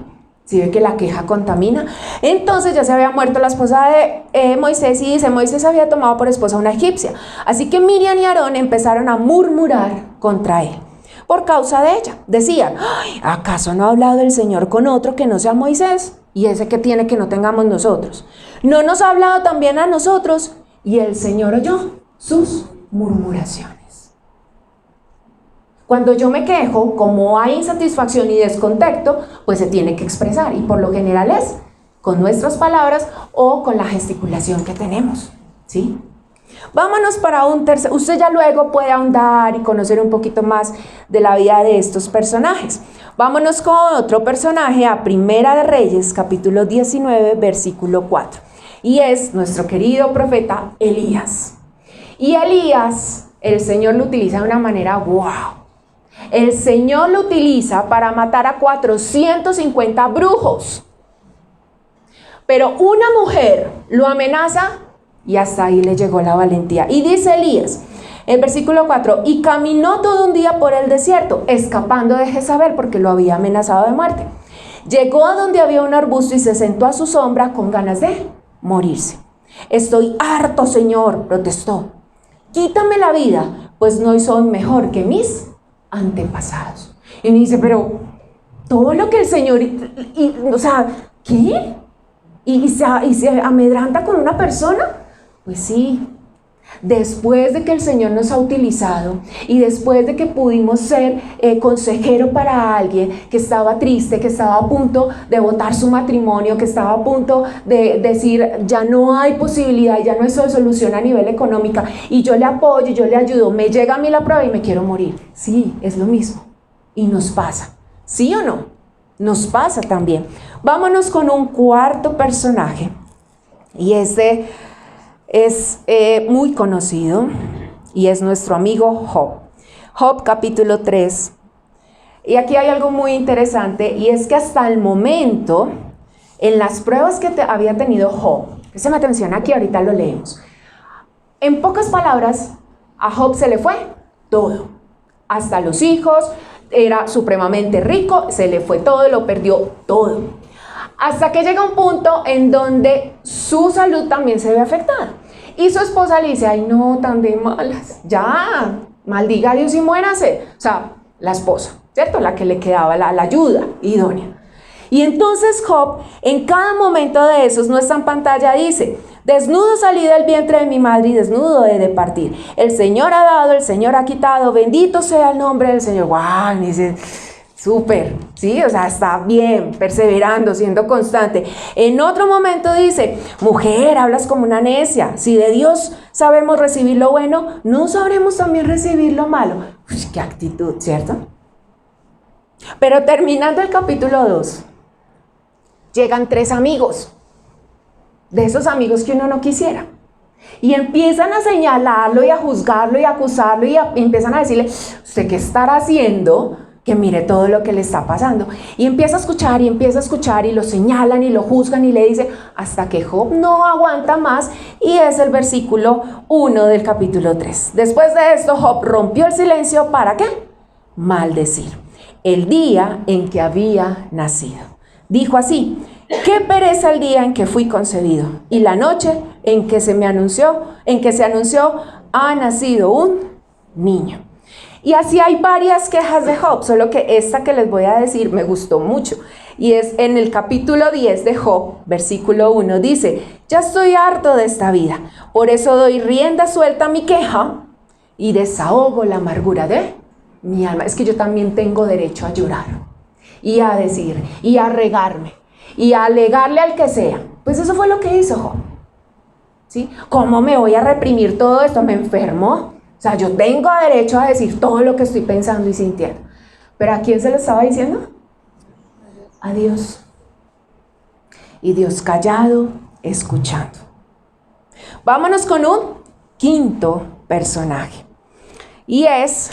S1: ¿Sí ve que la queja contamina? Entonces ya se había muerto la esposa de Moisés y dice, Moisés había tomado por esposa a una egipcia. Así que Miriam y Aarón empezaron a murmurar contra él por causa de ella. Decían, ¿acaso no ha hablado el Señor con otro que no sea Moisés? ¿Y ese que tiene que no tengamos nosotros? ¿No nos ha hablado también a nosotros? Y el Señor oyó sus murmuraciones. Cuando yo me quejo, como hay insatisfacción y descontento, pues se tiene que expresar y por lo general es con nuestras palabras o con la gesticulación que tenemos, ¿sí? Vámonos para un tercer, usted ya luego puede ahondar y conocer un poquito más de la vida de estos personajes. Vámonos con otro personaje a Primera de Reyes, capítulo 19, versículo 4. Y es nuestro querido profeta Elías. Y Elías, el Señor lo utiliza de una manera wow. El Señor lo utiliza para matar a 450 brujos. Pero una mujer lo amenaza y hasta ahí le llegó la valentía. Y dice Elías, en versículo 4, y caminó todo un día por el desierto, escapando de Jezabel porque lo había amenazado de muerte. Llegó a donde había un arbusto y se sentó a su sombra con ganas de morirse. Estoy harto, Señor, protestó. Quítame la vida, pues no soy mejor que mis antepasados. Y me dice, pero todo lo que el Señor, o sea, ¿qué? ¿Y se amedranta con una persona? Pues sí. Después de que el Señor nos ha utilizado y después de que pudimos ser consejero para alguien que estaba triste, que estaba a punto de botar su matrimonio, que estaba a punto de decir ya no hay posibilidad, ya no hay solución a nivel económica y yo le apoyo, yo le ayudo, me llega a mí la prueba y me quiero morir. Sí, es lo mismo y nos pasa, ¿sí o no? Nos pasa también. Vámonos con un cuarto personaje y es de es muy conocido y es nuestro amigo Job. Job capítulo 3. Y aquí hay algo muy interesante y es que hasta el momento, en las pruebas que había tenido Job, préstame atención aquí, ahorita lo leemos. En pocas palabras, a Job se le fue todo, hasta los hijos, era supremamente rico, se le fue todo, lo perdió todo. Hasta que llega un punto en donde su salud también se ve afectada. Y su esposa le dice, ay no, tan de malas, ya, maldiga a Dios y muérase. O sea, la esposa, ¿cierto? La que le quedaba la ayuda idónea. Y entonces Job, en cada momento de esos, no está en pantalla, dice, desnudo salí del vientre de mi madre y desnudo he de partir. El Señor ha dado, el Señor ha quitado, bendito sea el nombre del Señor. ¡Wow! Dice, súper, ¿sí? O sea, está bien, perseverando, siendo constante. En otro momento dice, mujer, hablas como una necia. Si de Dios sabemos recibir lo bueno, ¿no sabremos también recibir lo malo? Uy, qué actitud, ¿cierto? Pero terminando el capítulo 2, llegan 3 amigos, de esos amigos que uno no quisiera, y empiezan a señalarlo y a juzgarlo y a acusarlo y empiezan a decirle, ¿usted qué estará haciendo? Que mire todo lo que le está pasando. Y empieza a escuchar y lo señalan y lo juzgan y le dice, hasta que Job no aguanta más, y es el versículo 1 del capítulo 3. Después de esto, Job rompió el silencio, ¿para qué? Maldecir el día en que había nacido. Dijo así, qué pereza el día en que fui concebido y la noche en que se anunció, ha nacido un niño. Y así hay varias quejas de Job, solo que esta que les voy a decir me gustó mucho. Y es en el capítulo 10 de Job, versículo 1, dice, ya estoy harto de esta vida, por eso doy rienda suelta a mi queja y desahogo la amargura de mi alma. Es que yo también tengo derecho a llorar y a decir y a regarme y a alegarle al que sea. Pues eso fue lo que hizo Job, ¿sí? ¿Cómo me voy a reprimir todo esto? Me enfermo. O sea, yo tengo derecho a decir todo lo que estoy pensando y sintiendo. ¿Pero a quién se lo estaba diciendo? A Dios. Y Dios callado, escuchando. Vámonos con un quinto personaje. Y es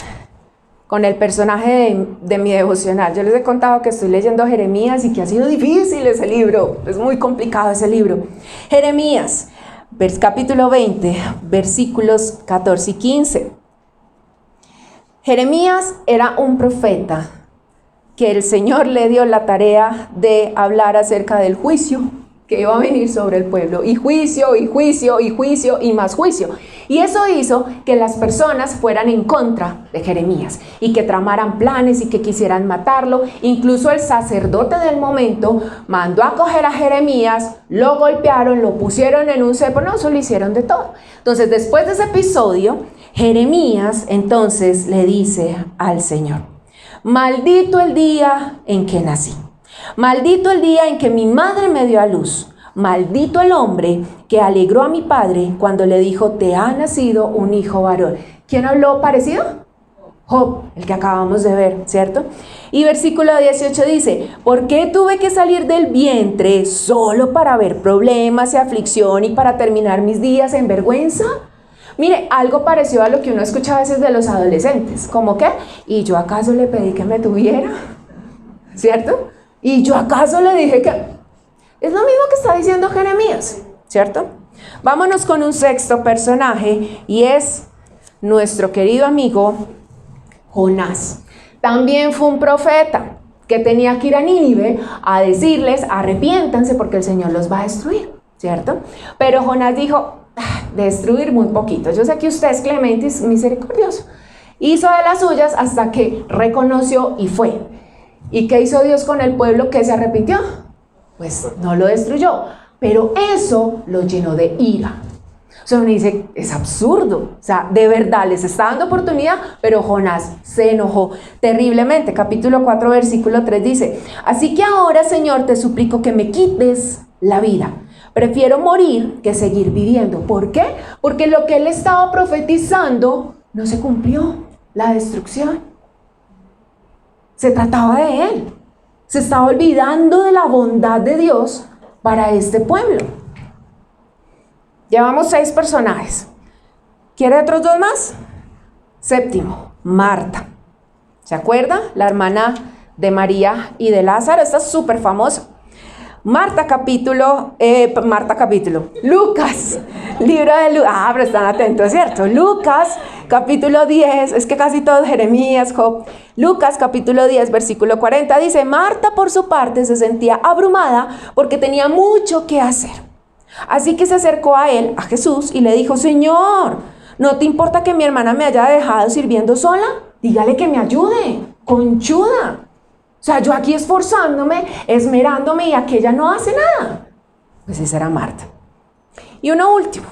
S1: con el personaje de mi devocional. Yo les he contado que estoy leyendo Jeremías y que ha sido difícil ese libro. Es muy complicado ese libro. Jeremías, capítulo 20, versículos 14 y 15. Jeremías era un profeta que el Señor le dio la tarea de hablar acerca del juicio que iba a venir sobre el pueblo, y juicio, y juicio, y juicio, y más juicio. Y eso hizo que las personas fueran en contra de Jeremías, y que tramaran planes, y que quisieran matarlo. Incluso el sacerdote del momento mandó a coger a Jeremías, lo golpearon, lo pusieron en un cepo, no, eso lo hicieron de todo. Entonces, después de ese episodio, Jeremías entonces le dice al Señor, maldito el día en que nací. Maldito el día en que mi madre me dio a luz. Maldito el hombre que alegró a mi padre cuando le dijo, te ha nacido un hijo varón. ¿Quién habló parecido? Job, el que acabamos de ver, ¿cierto? Y versículo 18 dice, ¿por qué tuve que salir del vientre solo para ver problemas y aflicción y para terminar mis días en vergüenza? Mire, algo parecido a lo que uno escucha a veces de los adolescentes, ¿cómo qué? ¿Y yo acaso le pedí que me tuviera? ¿Cierto? ¿Y yo acaso le dije que...? Es lo mismo que está diciendo Jeremías, ¿cierto? Vámonos con un sexto personaje y es nuestro querido amigo Jonás. También fue un profeta que tenía que ir a Nínive a decirles, arrepiéntanse porque el Señor los va a destruir, ¿cierto? Pero Jonás dijo, destruir muy poquito. Yo sé que usted es clemente y misericordioso. Hizo de las suyas hasta que reconoció y fue. ¿Y qué hizo Dios con el pueblo que se arrepintió? Pues no lo destruyó, pero eso lo llenó de ira. O sea, uno dice, es absurdo. O sea, de verdad, les está dando oportunidad, pero Jonás se enojó terriblemente. Capítulo 4, versículo 3 dice, así que ahora, Señor, te suplico que me quites la vida. Prefiero morir que seguir viviendo. ¿Por qué? Porque lo que él estaba profetizando no se cumplió, la destrucción. Se trataba de él. Se estaba olvidando de la bondad de Dios para este pueblo. Llevamos 6 personajes. ¿Quiere otros 2 más? Séptimo, Marta. ¿Se acuerda? La hermana de María y de Lázaro. Esta es súper famosa. Lucas, libro de Lucas. Pero están atentos, ¿cierto? Lucas, capítulo 10, es que casi todos, Jeremías, Job. Lucas, capítulo 10, versículo 40, dice: Marta, por su parte, se sentía abrumada porque tenía mucho que hacer. Así que se acercó a él, a Jesús, y le dijo: Señor, ¿no te importa que mi hermana me haya dejado sirviendo sola? Dígale que me ayude, conchuda. O sea, yo aquí esforzándome, esmerándome, y aquella no hace nada. Pues esa era Marta. Y uno último.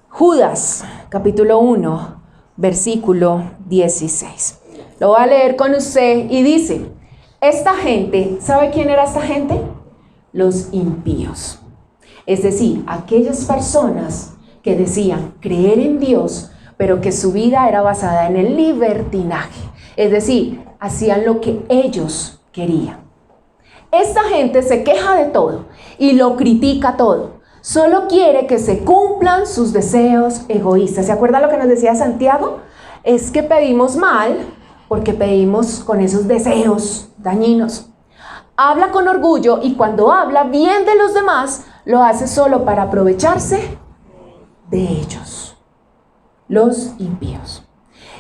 S1: Judas, capítulo 1, versículo 16. Lo voy a leer con usted y dice: esta gente, ¿sabe quién era esta gente? Los impíos. Es decir, aquellas personas que decían creer en Dios, pero que su vida era basada en el libertinaje. Es decir, hacían lo que ellos querían. Esta gente se queja de todo y lo critica todo. Solo quiere que se cumplan sus deseos egoístas. ¿Se acuerda lo que nos decía Santiago? Es que pedimos mal porque pedimos con esos deseos dañinos. Habla con orgullo, y cuando habla bien de los demás, lo hace solo para aprovecharse de ellos, los impíos.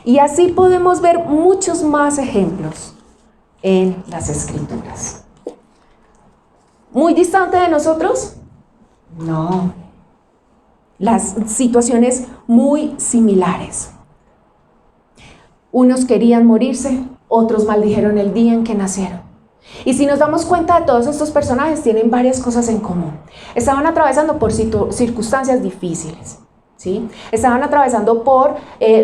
S1: Y así podemos ver muchos más ejemplos en las Escrituras. ¿Muy distante de nosotros? No. Las situaciones muy similares. Unos querían morirse, otros maldijeron el día en que nacieron. Y si nos damos cuenta, de todos estos personajes tienen varias cosas en común. Estaban atravesando por circunstancias difíciles, ¿sí? Estaban atravesando por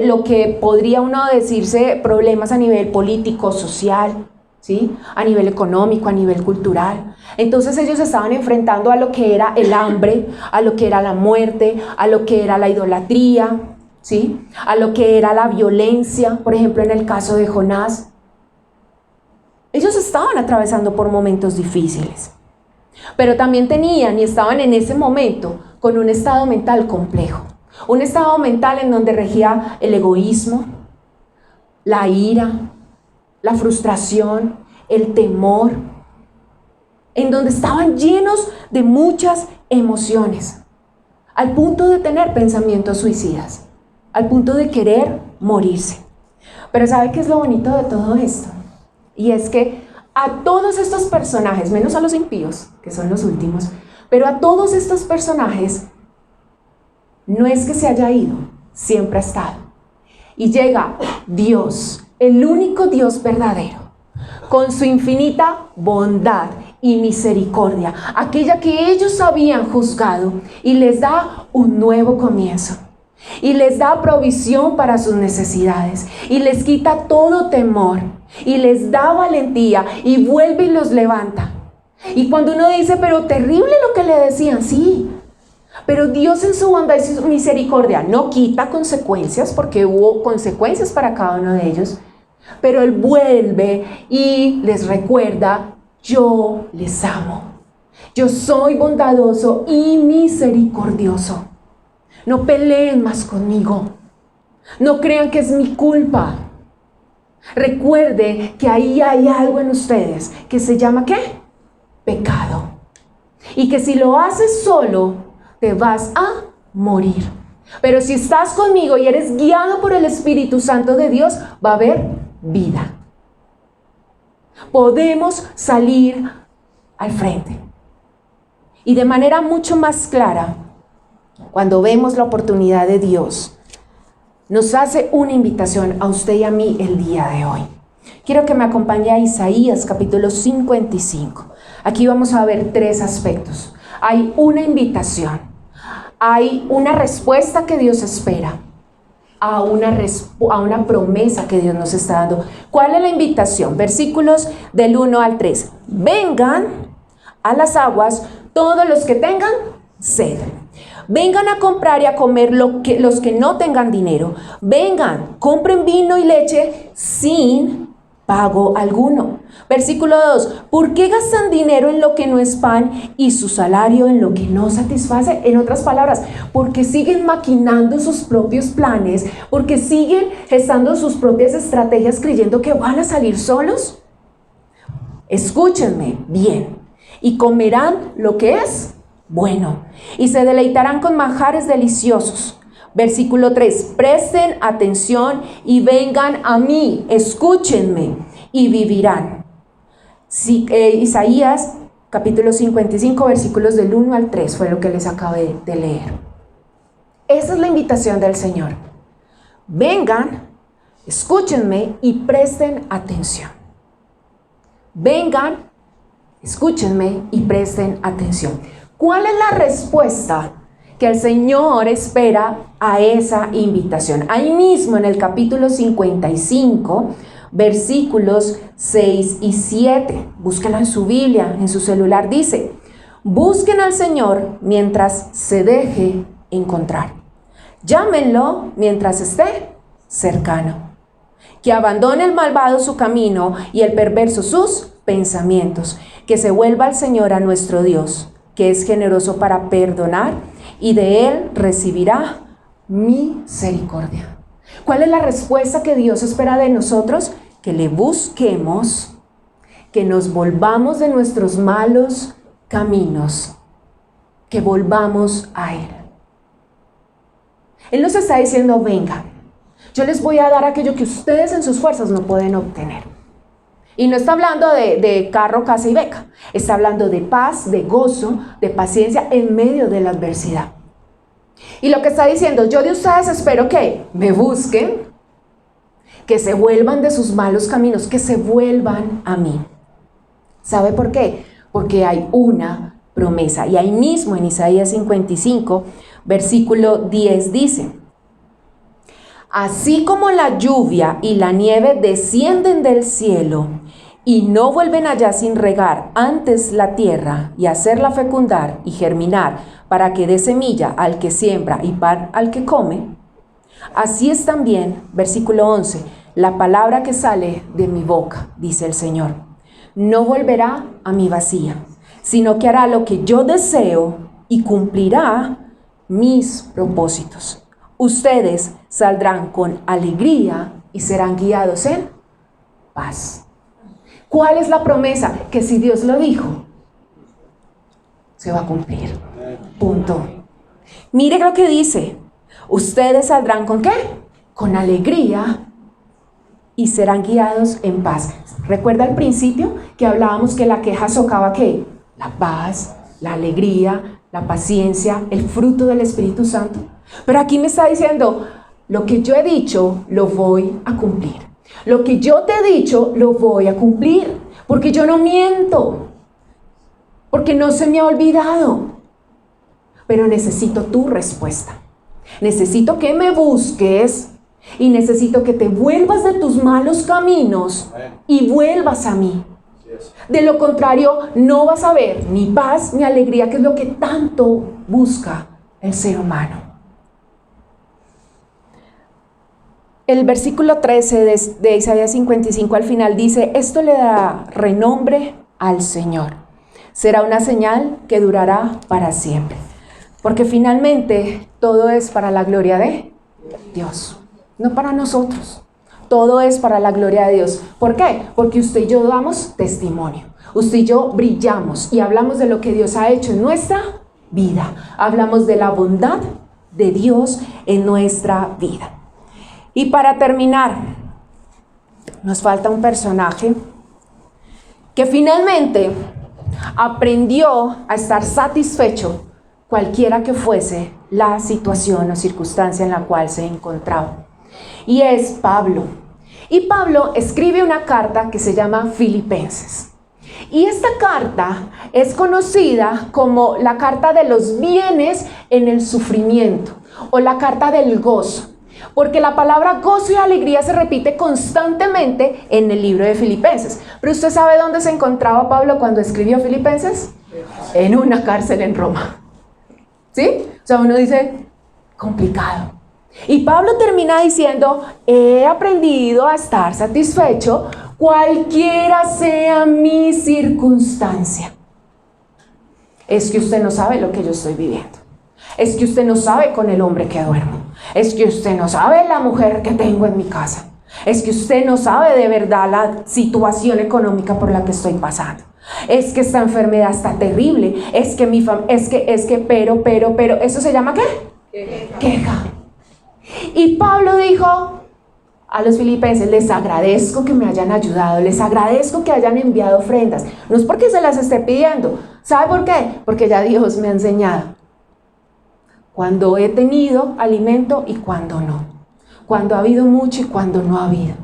S1: lo que podría uno decirse problemas a nivel político, social, ¿sí? A nivel económico, a nivel cultural. Entonces ellos estaban enfrentando a lo que era el hambre, a lo que era la muerte, a lo que era la idolatría, ¿sí? A lo que era la violencia, por ejemplo en el caso de Jonás. Ellos estaban atravesando por momentos difíciles, pero también tenían y estaban en ese momento con un estado mental complejo. Un estado mental en donde regía el egoísmo, la ira, la frustración, el temor, en donde estaban llenos de muchas emociones, al punto de tener pensamientos suicidas, al punto de querer morirse. Pero ¿sabe qué es lo bonito de todo esto? Y es que a todos estos personajes, menos a los impíos, que son los últimos, pero a todos estos personajes, no es que se haya ido, siempre ha estado. Y llega Dios, el único Dios verdadero, con su infinita bondad y misericordia, aquella que ellos habían juzgado, y les da un nuevo comienzo. Y les da provisión para sus necesidades, y les quita todo temor, y les da valentía, y vuelve y los levanta. Y cuando uno dice, pero terrible lo que le decían, sí, pero Dios en su bondad y su misericordia no quita consecuencias, porque hubo consecuencias para cada uno de ellos, pero Él vuelve y les recuerda: yo les amo, yo soy bondadoso y misericordioso. No peleen más conmigo. No crean que es mi culpa. Recuerde que ahí hay algo en ustedes que se llama ¿qué? Pecado. Y que si lo haces solo, te vas a morir. Pero si estás conmigo y eres guiado por el Espíritu Santo de Dios, va a haber vida. Podemos salir al frente. Y de manera mucho más clara, cuando vemos la oportunidad de Dios, nos hace una invitación a usted y a mí el día de hoy. Quiero que me acompañe a Isaías capítulo 55. Aquí vamos a ver 3 aspectos. Hay una invitación, hay una respuesta que Dios espera, a una promesa que Dios nos está dando. ¿Cuál es la invitación? Versículos del 1 al 3. Vengan a las aguas todos los que tengan sed. Vengan a comprar y a comer los que no tengan dinero. Vengan, compren vino y leche sin pago alguno. Versículo 2, ¿por qué gastan dinero en lo que no es pan y su salario en lo que no satisface? En otras palabras, porque siguen maquinando sus propios planes, porque siguen gestando sus propias estrategias creyendo que van a salir solos. Escúchenme bien, y comerán lo que es bueno, y se deleitarán con manjares deliciosos. Versículo 3, presten atención y vengan a mí, escúchenme y vivirán. Isaías capítulo 55, versículos del 1 al 3 fue lo que les acabé de leer. Esa es la invitación del Señor. Vengan, escúchenme y presten atención. Vengan, escúchenme y presten atención. ¿Cuál es la respuesta que el Señor espera a esa invitación? Ahí mismo en el capítulo 55, versículos 6 y 7. Búsquenla en su Biblia, en su celular. Dice, busquen al Señor mientras se deje encontrar. Llámenlo mientras esté cercano. Que abandone el malvado su camino y el perverso sus pensamientos. Que se vuelva al Señor, a nuestro Dios, que es generoso para perdonar, y de Él recibirá misericordia. ¿Cuál es la respuesta que Dios espera de nosotros? Que le busquemos, que nos volvamos de nuestros malos caminos, que volvamos a Él. Él nos está diciendo, venga, yo les voy a dar aquello que ustedes en sus fuerzas no pueden obtener. Y no está hablando de carro, casa y beca. Está hablando de paz, de gozo, de paciencia en medio de la adversidad. Y lo que está diciendo, yo de ustedes espero que me busquen, que se vuelvan de sus malos caminos, que se vuelvan a mí. ¿Sabe por qué? Porque hay una promesa. Y ahí mismo en Isaías 55, versículo 10 dice, así como la lluvia y la nieve descienden del cielo y no vuelven allá sin regar antes la tierra y hacerla fecundar y germinar para que dé semilla al que siembra y pan al que come, así es también, versículo 11, la palabra que sale de mi boca, dice el Señor, no volverá a mí vacía, sino que hará lo que yo deseo y cumplirá mis propósitos. Ustedes saldrán con alegría y serán guiados en paz. ¿Cuál es la promesa? Que si Dios lo dijo, se va a cumplir. Punto. Mire lo que dice. Ustedes saldrán ¿con qué? Con alegría y serán guiados en paz. ¿Recuerda al principio que hablábamos que la queja socava qué? La paz, la alegría, la paciencia, el fruto del Espíritu Santo. Pero aquí me está diciendo, lo que yo he dicho, lo voy a cumplir. Lo que yo te he dicho, lo voy a cumplir. Porque yo no miento. Porque no se me ha olvidado. Pero necesito tu respuesta. Necesito que me busques y necesito que te vuelvas de tus malos caminos y vuelvas a mí. De lo contrario, no vas a ver ni paz ni alegría, que es lo que tanto busca el ser humano. El versículo 13 de Isaías 55 al final dice, esto le dará renombre al Señor. Será una señal que durará para siempre. Porque finalmente todo es para la gloria de Dios, no para nosotros. Todo es para la gloria de Dios. ¿Por qué? Porque usted y yo damos testimonio. Usted y yo brillamos y hablamos de lo que Dios ha hecho en nuestra vida. Hablamos de la bondad de Dios en nuestra vida. Y para terminar, nos falta un personaje que finalmente aprendió a estar satisfecho cualquiera que fuese la situación o circunstancia en la cual se encontraba. Y es Pablo. Y Pablo escribe una carta que se llama Filipenses. Y esta carta es conocida como la carta de los bienes en el sufrimiento o la carta del gozo. Porque la palabra gozo y alegría se repite constantemente en el libro de Filipenses. Pero ¿usted sabe dónde se encontraba Pablo cuando escribió Filipenses? En una cárcel en Roma. ¿Sí? O sea, uno dice, complicado. Y Pablo termina diciendo, he aprendido a estar satisfecho cualquiera sea mi circunstancia. Es que usted no sabe lo que yo estoy viviendo. Es que usted no sabe con el hombre que duermo. Es que usted no sabe la mujer que tengo en mi casa. Es que usted no sabe de verdad la situación económica por la que estoy pasando. Es que esta enfermedad está terrible. Es que pero, ¿eso se llama qué? Queja. Y Pablo dijo a los filipenses: les agradezco que me hayan ayudado, les agradezco que hayan enviado ofrendas. No es porque se las esté pidiendo. ¿Sabe por qué? Porque ya Dios me ha enseñado cuando he tenido alimento y cuando no, cuando ha habido mucho y cuando no ha habido.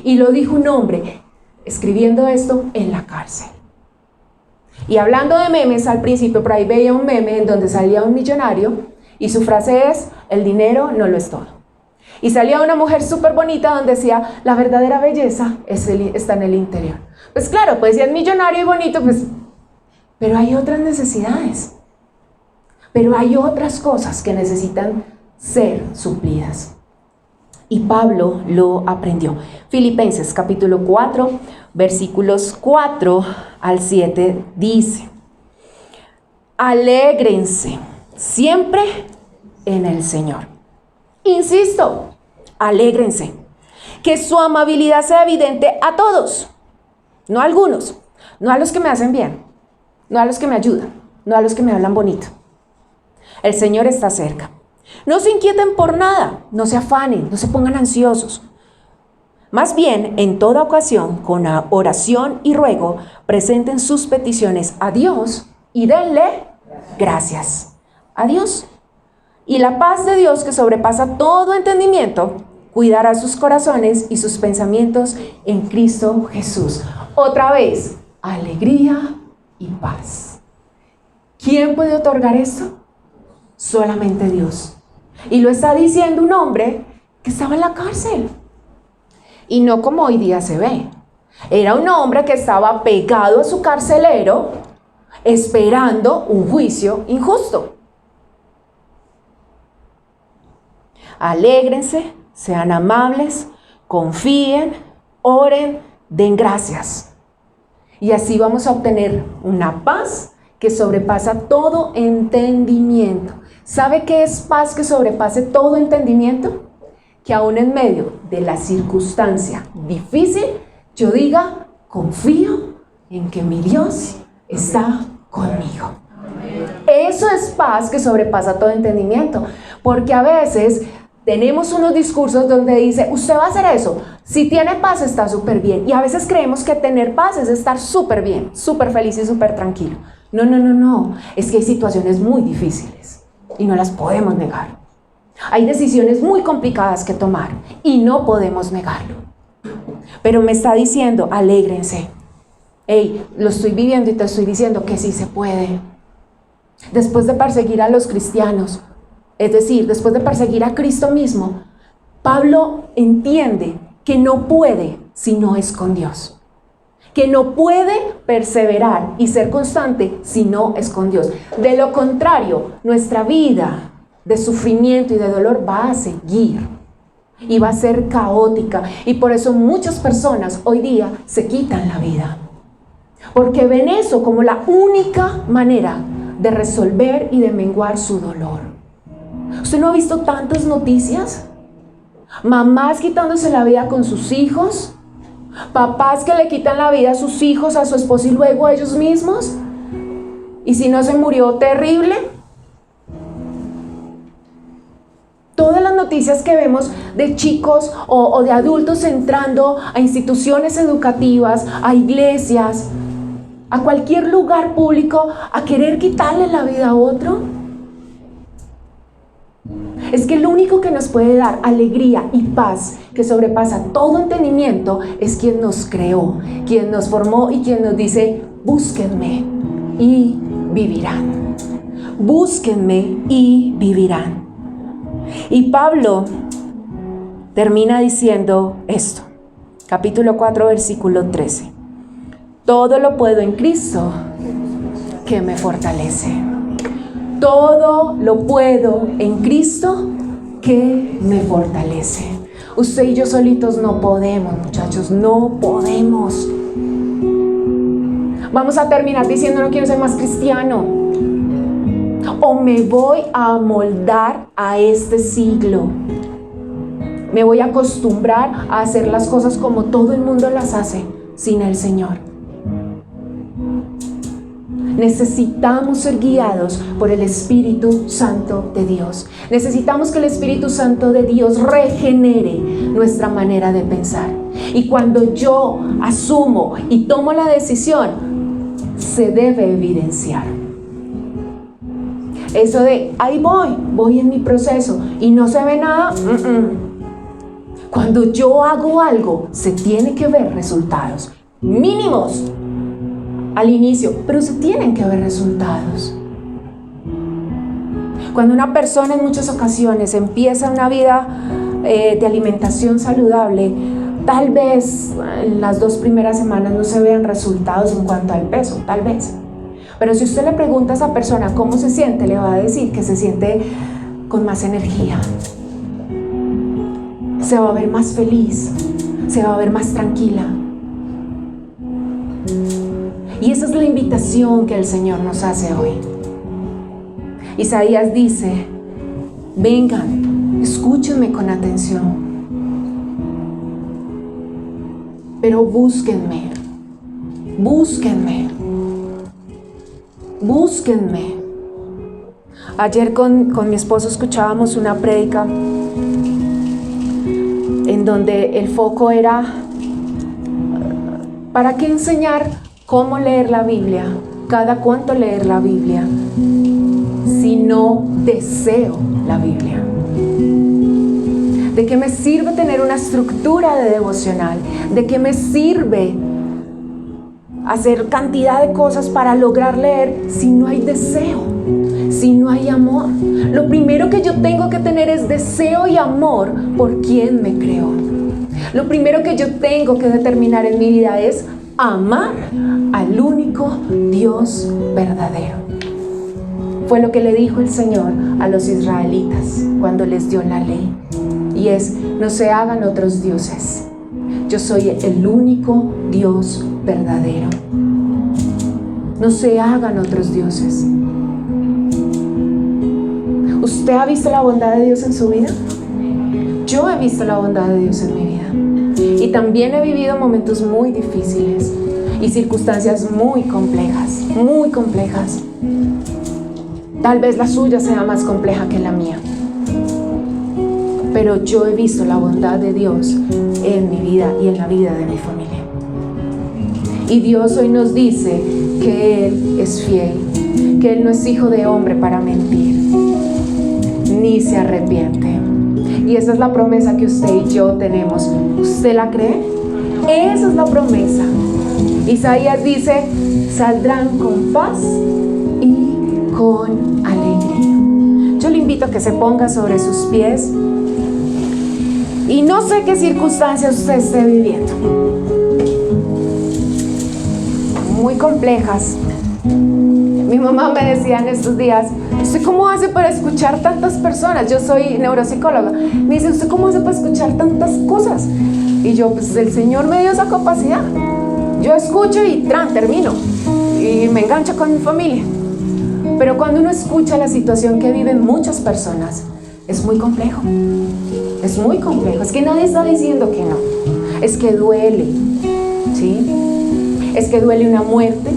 S1: Y lo dijo un hombre escribiendo esto en la cárcel. Y hablando de memes, al principio por ahí veía un meme en donde salía un millonario y su frase es: el dinero no lo es todo. Y salía una mujer súper bonita donde decía: la verdadera belleza está en el interior. Pues claro, pues si es millonario y bonito, pues, pero hay otras necesidades. Pero hay otras cosas que necesitan ser suplidas. Y Pablo lo aprendió. Filipenses capítulo 4, versículos 4 al 7 dice: alégrense siempre en el Señor. Insisto, alégrense. Que su amabilidad sea evidente a todos, no a algunos, no a los que me hacen bien, no a los que me ayudan, no a los que me hablan bonito. El Señor está cerca. No se inquieten por nada, no se afanen, no se pongan ansiosos. Más bien, en toda ocasión, con oración y ruego, presenten sus peticiones a Dios y denle gracias a Dios. Y la paz de Dios, que sobrepasa todo entendimiento, cuidará sus corazones y sus pensamientos en Cristo Jesús. Otra vez, alegría y paz. ¿Quién puede otorgar esto? Solamente Dios. Y lo está diciendo un hombre que estaba en la cárcel. Y no como hoy día se ve. Era un hombre que estaba pegado a su carcelero, esperando un juicio injusto. Alégrense, sean amables, confíen, oren, den gracias. Y así vamos a obtener una paz que sobrepasa todo entendimiento. ¿Sabe qué es paz que sobrepase todo entendimiento? Que aún en medio de la circunstancia difícil, yo diga: confío en que mi Dios está conmigo. Eso es paz que sobrepasa todo entendimiento. Porque a veces tenemos unos discursos donde dice: usted va a hacer eso, si tiene paz está súper bien. Y a veces creemos que tener paz es estar súper bien, súper feliz y súper tranquilo. No, es que hay situaciones muy difíciles y no las podemos negar. Hay decisiones muy complicadas que tomar y no podemos negarlo. Pero me está diciendo: alégrense. Hey, lo estoy viviendo y te estoy diciendo que sí se puede. Después de perseguir a los cristianos, es decir, después de perseguir a Cristo mismo, Pablo entiende que no puede si no es con Dios. Que no puede perseverar y ser constante si no es con Dios. De lo contrario, nuestra vida de sufrimiento y de dolor va a seguir y va a ser caótica. Y por eso muchas personas hoy día se quitan la vida, porque ven eso como la única manera de resolver y de menguar su dolor. ¿Usted no ha visto tantas noticias? Mamás quitándose la vida con sus hijos, papás que le quitan la vida a sus hijos, a su esposo y luego a ellos mismos. Y si no se murió, terrible. Todas las noticias que vemos de chicos o de adultos entrando a instituciones educativas, a iglesias, a cualquier lugar público, a querer quitarle la vida a otro. Es que el único que nos puede dar alegría y paz que sobrepasa todo entendimiento es quien nos creó, quien nos formó y quien nos dice: búsquenme y vivirán. Búsquenme y vivirán. Y Pablo termina diciendo esto, capítulo 4, versículo 13. Todo lo puedo en Cristo que me fortalece. Todo lo puedo en Cristo que me fortalece. Usted y yo solitos no podemos, muchachos, no podemos. Vamos a terminar diciendo no quiero ser más cristiano. O me voy a amoldar a este siglo. Me voy a acostumbrar a hacer las cosas como todo el mundo las hace, sin el Señor. Necesitamos ser guiados por el Espíritu Santo de Dios. Necesitamos que el Espíritu Santo de Dios regenere nuestra manera de pensar. Y cuando yo asumo y tomo la decisión, se debe evidenciar. Eso de, ahí voy en mi proceso y no se ve nada. Cuando yo hago algo, se tiene que ver resultados mínimos al inicio, pero se tienen que ver resultados. Cuando una persona en muchas ocasiones empieza una vida de alimentación saludable, tal vez en las 2 primeras semanas no se vean resultados en cuanto al peso, tal vez. Pero si usted le pregunta a esa persona cómo se siente, le va a decir que se siente con más energía. Se va a ver más feliz, se va a ver más tranquila. Y esa es la invitación que el Señor nos hace hoy. Isaías dice, vengan, escúchenme con atención, pero búsquenme. Ayer con mi esposo escuchábamos una prédica en donde el foco era, ¿para qué enseñar cómo leer la Biblia? ¿Cada cuánto leer la Biblia? Si no deseo la Biblia. ¿De qué me sirve tener una estructura de devocional? ¿De qué me sirve hacer cantidad de cosas para lograr leer si no hay deseo? Si no hay amor. Lo primero que yo tengo que tener es deseo y amor por quien me creó. Lo primero que yo tengo que determinar en mi vida es amar al único Dios verdadero. Fue lo que le dijo el Señor a los israelitas cuando les dio la ley. Y es, no se hagan otros dioses. Yo soy el único Dios verdadero. No se hagan otros dioses. ¿Usted ha visto la bondad de Dios en su vida? Yo he visto la bondad de Dios en mi vida. Y también he vivido momentos muy difíciles y circunstancias muy complejas, muy complejas. Tal vez la suya sea más compleja que la mía. Pero yo he visto la bondad de Dios en mi vida y en la vida de mi familia. Y Dios hoy nos dice que Él es fiel, que Él no es hijo de hombre para mentir, ni se arrepiente. Y esa es la promesa que usted y yo tenemos. ¿Usted la cree? Esa es la promesa. Isaías dice, saldrán con paz y con alegría. Yo le invito a que se ponga sobre sus pies. Y no sé qué circunstancias usted esté viviendo. Muy complejas. Mi mamá me decía en estos días, ¿usted cómo hace para escuchar tantas personas? Yo soy neuropsicóloga. Me dice, ¿usted cómo hace para escuchar tantas cosas? Y yo, pues el Señor me dio esa capacidad. Yo escucho y termino. Y me engancho con mi familia. Pero cuando uno escucha la situación que viven muchas personas, es muy complejo. Es muy complejo. Es que nadie está diciendo que no. Es que duele, ¿sí? Es que duele una muerte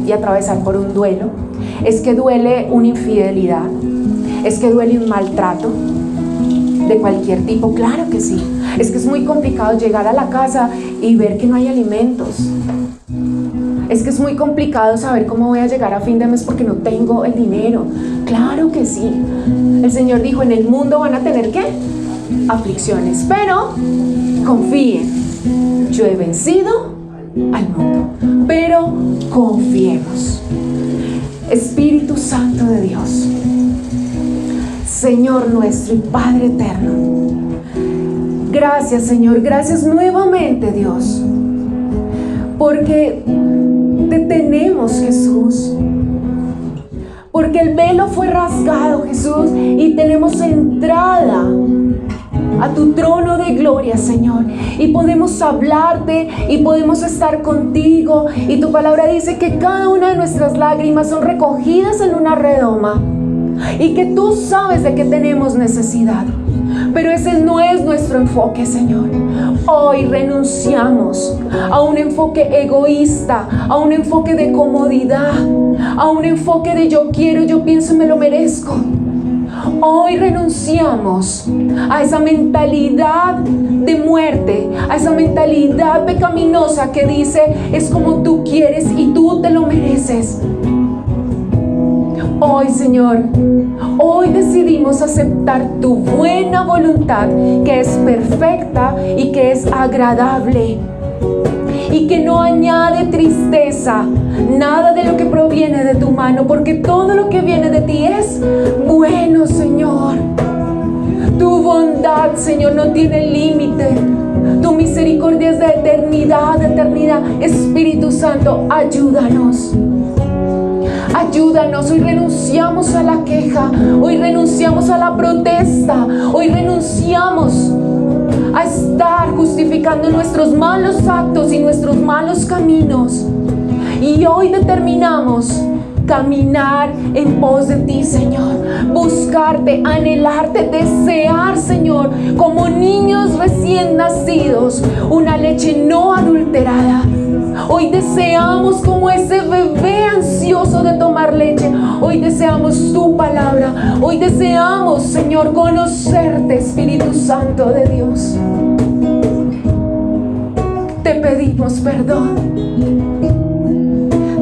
S1: y atravesar por un duelo. Es que duele una infidelidad. Es que duele un maltrato de cualquier tipo. Claro que sí. Es que es muy complicado llegar a la casa y ver que no hay alimentos. Es que es muy complicado saber cómo voy a llegar a fin de mes porque no tengo el dinero. Claro que sí. El Señor dijo, en el mundo van a tener ¿qué? Aflicciones, pero confíen, yo he vencido al mundo, pero confiemos. Espíritu Santo de Dios, Señor nuestro y Padre eterno, gracias Señor, gracias nuevamente Dios, porque te tenemos Jesús, porque el velo fue rasgado Jesús y tenemos entrada a tu trono de gloria, Señor, y podemos hablarte y podemos estar contigo, y tu palabra dice que cada una de nuestras lágrimas son recogidas en una redoma y que tú sabes de qué tenemos necesidad. Pero ese no es nuestro enfoque, Señor. Hoy renunciamos a un enfoque egoísta, a un enfoque de comodidad, a un enfoque de yo quiero, yo pienso y me lo merezco. Hoy renunciamos a esa mentalidad de muerte, a esa mentalidad pecaminosa que dice es como tú quieres y tú te lo mereces. Hoy, Señor, hoy decidimos aceptar tu buena voluntad, que es perfecta y que es agradable, y que no añade tristeza, nada de lo que proviene de tu mano, porque todo lo que viene de ti es bueno, Señor. Tu bondad, Señor, no tiene límite. Tu misericordia es de eternidad, de eternidad. Espíritu Santo, ayúdanos. Ayúdanos, hoy renunciamos a la queja, hoy renunciamos a la protesta, hoy renunciamos a estar justificando nuestros malos actos y nuestros malos caminos. Y hoy determinamos caminar en pos de ti, Señor, buscarte, anhelarte, desear, Señor, como niños recién nacidos, una leche no adulterada. Hoy deseamos como ese bebé ansioso de tomar leche. Hoy deseamos tu palabra. Hoy deseamos, Señor, conocerte, Espíritu Santo de Dios. Te pedimos perdón.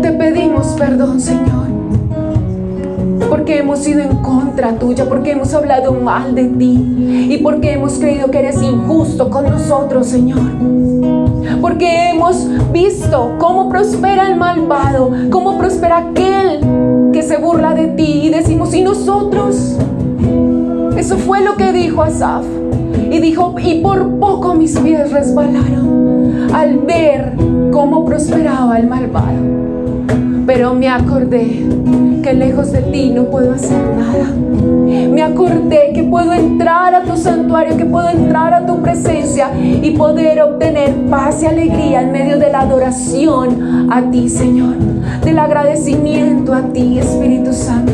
S1: Te pedimos perdón, Señor, porque hemos ido en contra tuya, porque hemos hablado mal de ti y porque hemos creído que eres injusto con nosotros, Señor. Porque hemos visto cómo prospera el malvado, cómo prospera aquel que se burla de ti, y decimos, ¿y nosotros? Eso fue lo que dijo Asaf. Y dijo, y por poco mis pies resbalaron al ver cómo prosperaba el malvado. Pero me acordé que lejos de ti no puedo hacer nada. Me acordé que puedo entrar a tu santuario, que puedo entrar a tu presencia y poder obtener paz y alegría en medio de la adoración a ti, Señor, del agradecimiento a ti, Espíritu Santo.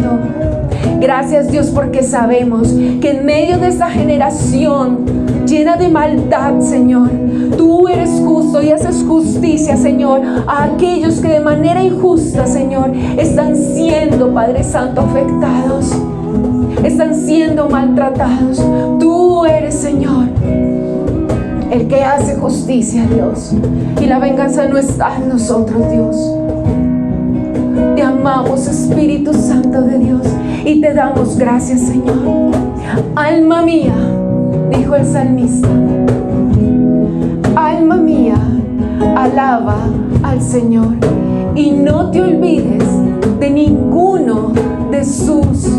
S1: Gracias, Dios, porque sabemos que en medio de esta generación llena de maldad, Señor, tú eres justo y haces justicia, Señor, a aquellos que de manera injusta, Señor, están siendo, Padre Santo, afectados, están siendo maltratados. Tú eres, Señor, el que hace justicia, Dios, y la venganza no está en nosotros, Dios. Te amamos, Espíritu Santo de Dios, y te damos gracias, Señor. Alma mía, dijo el salmista, alma mía, alaba al Señor, y no te olvides de ninguno de sus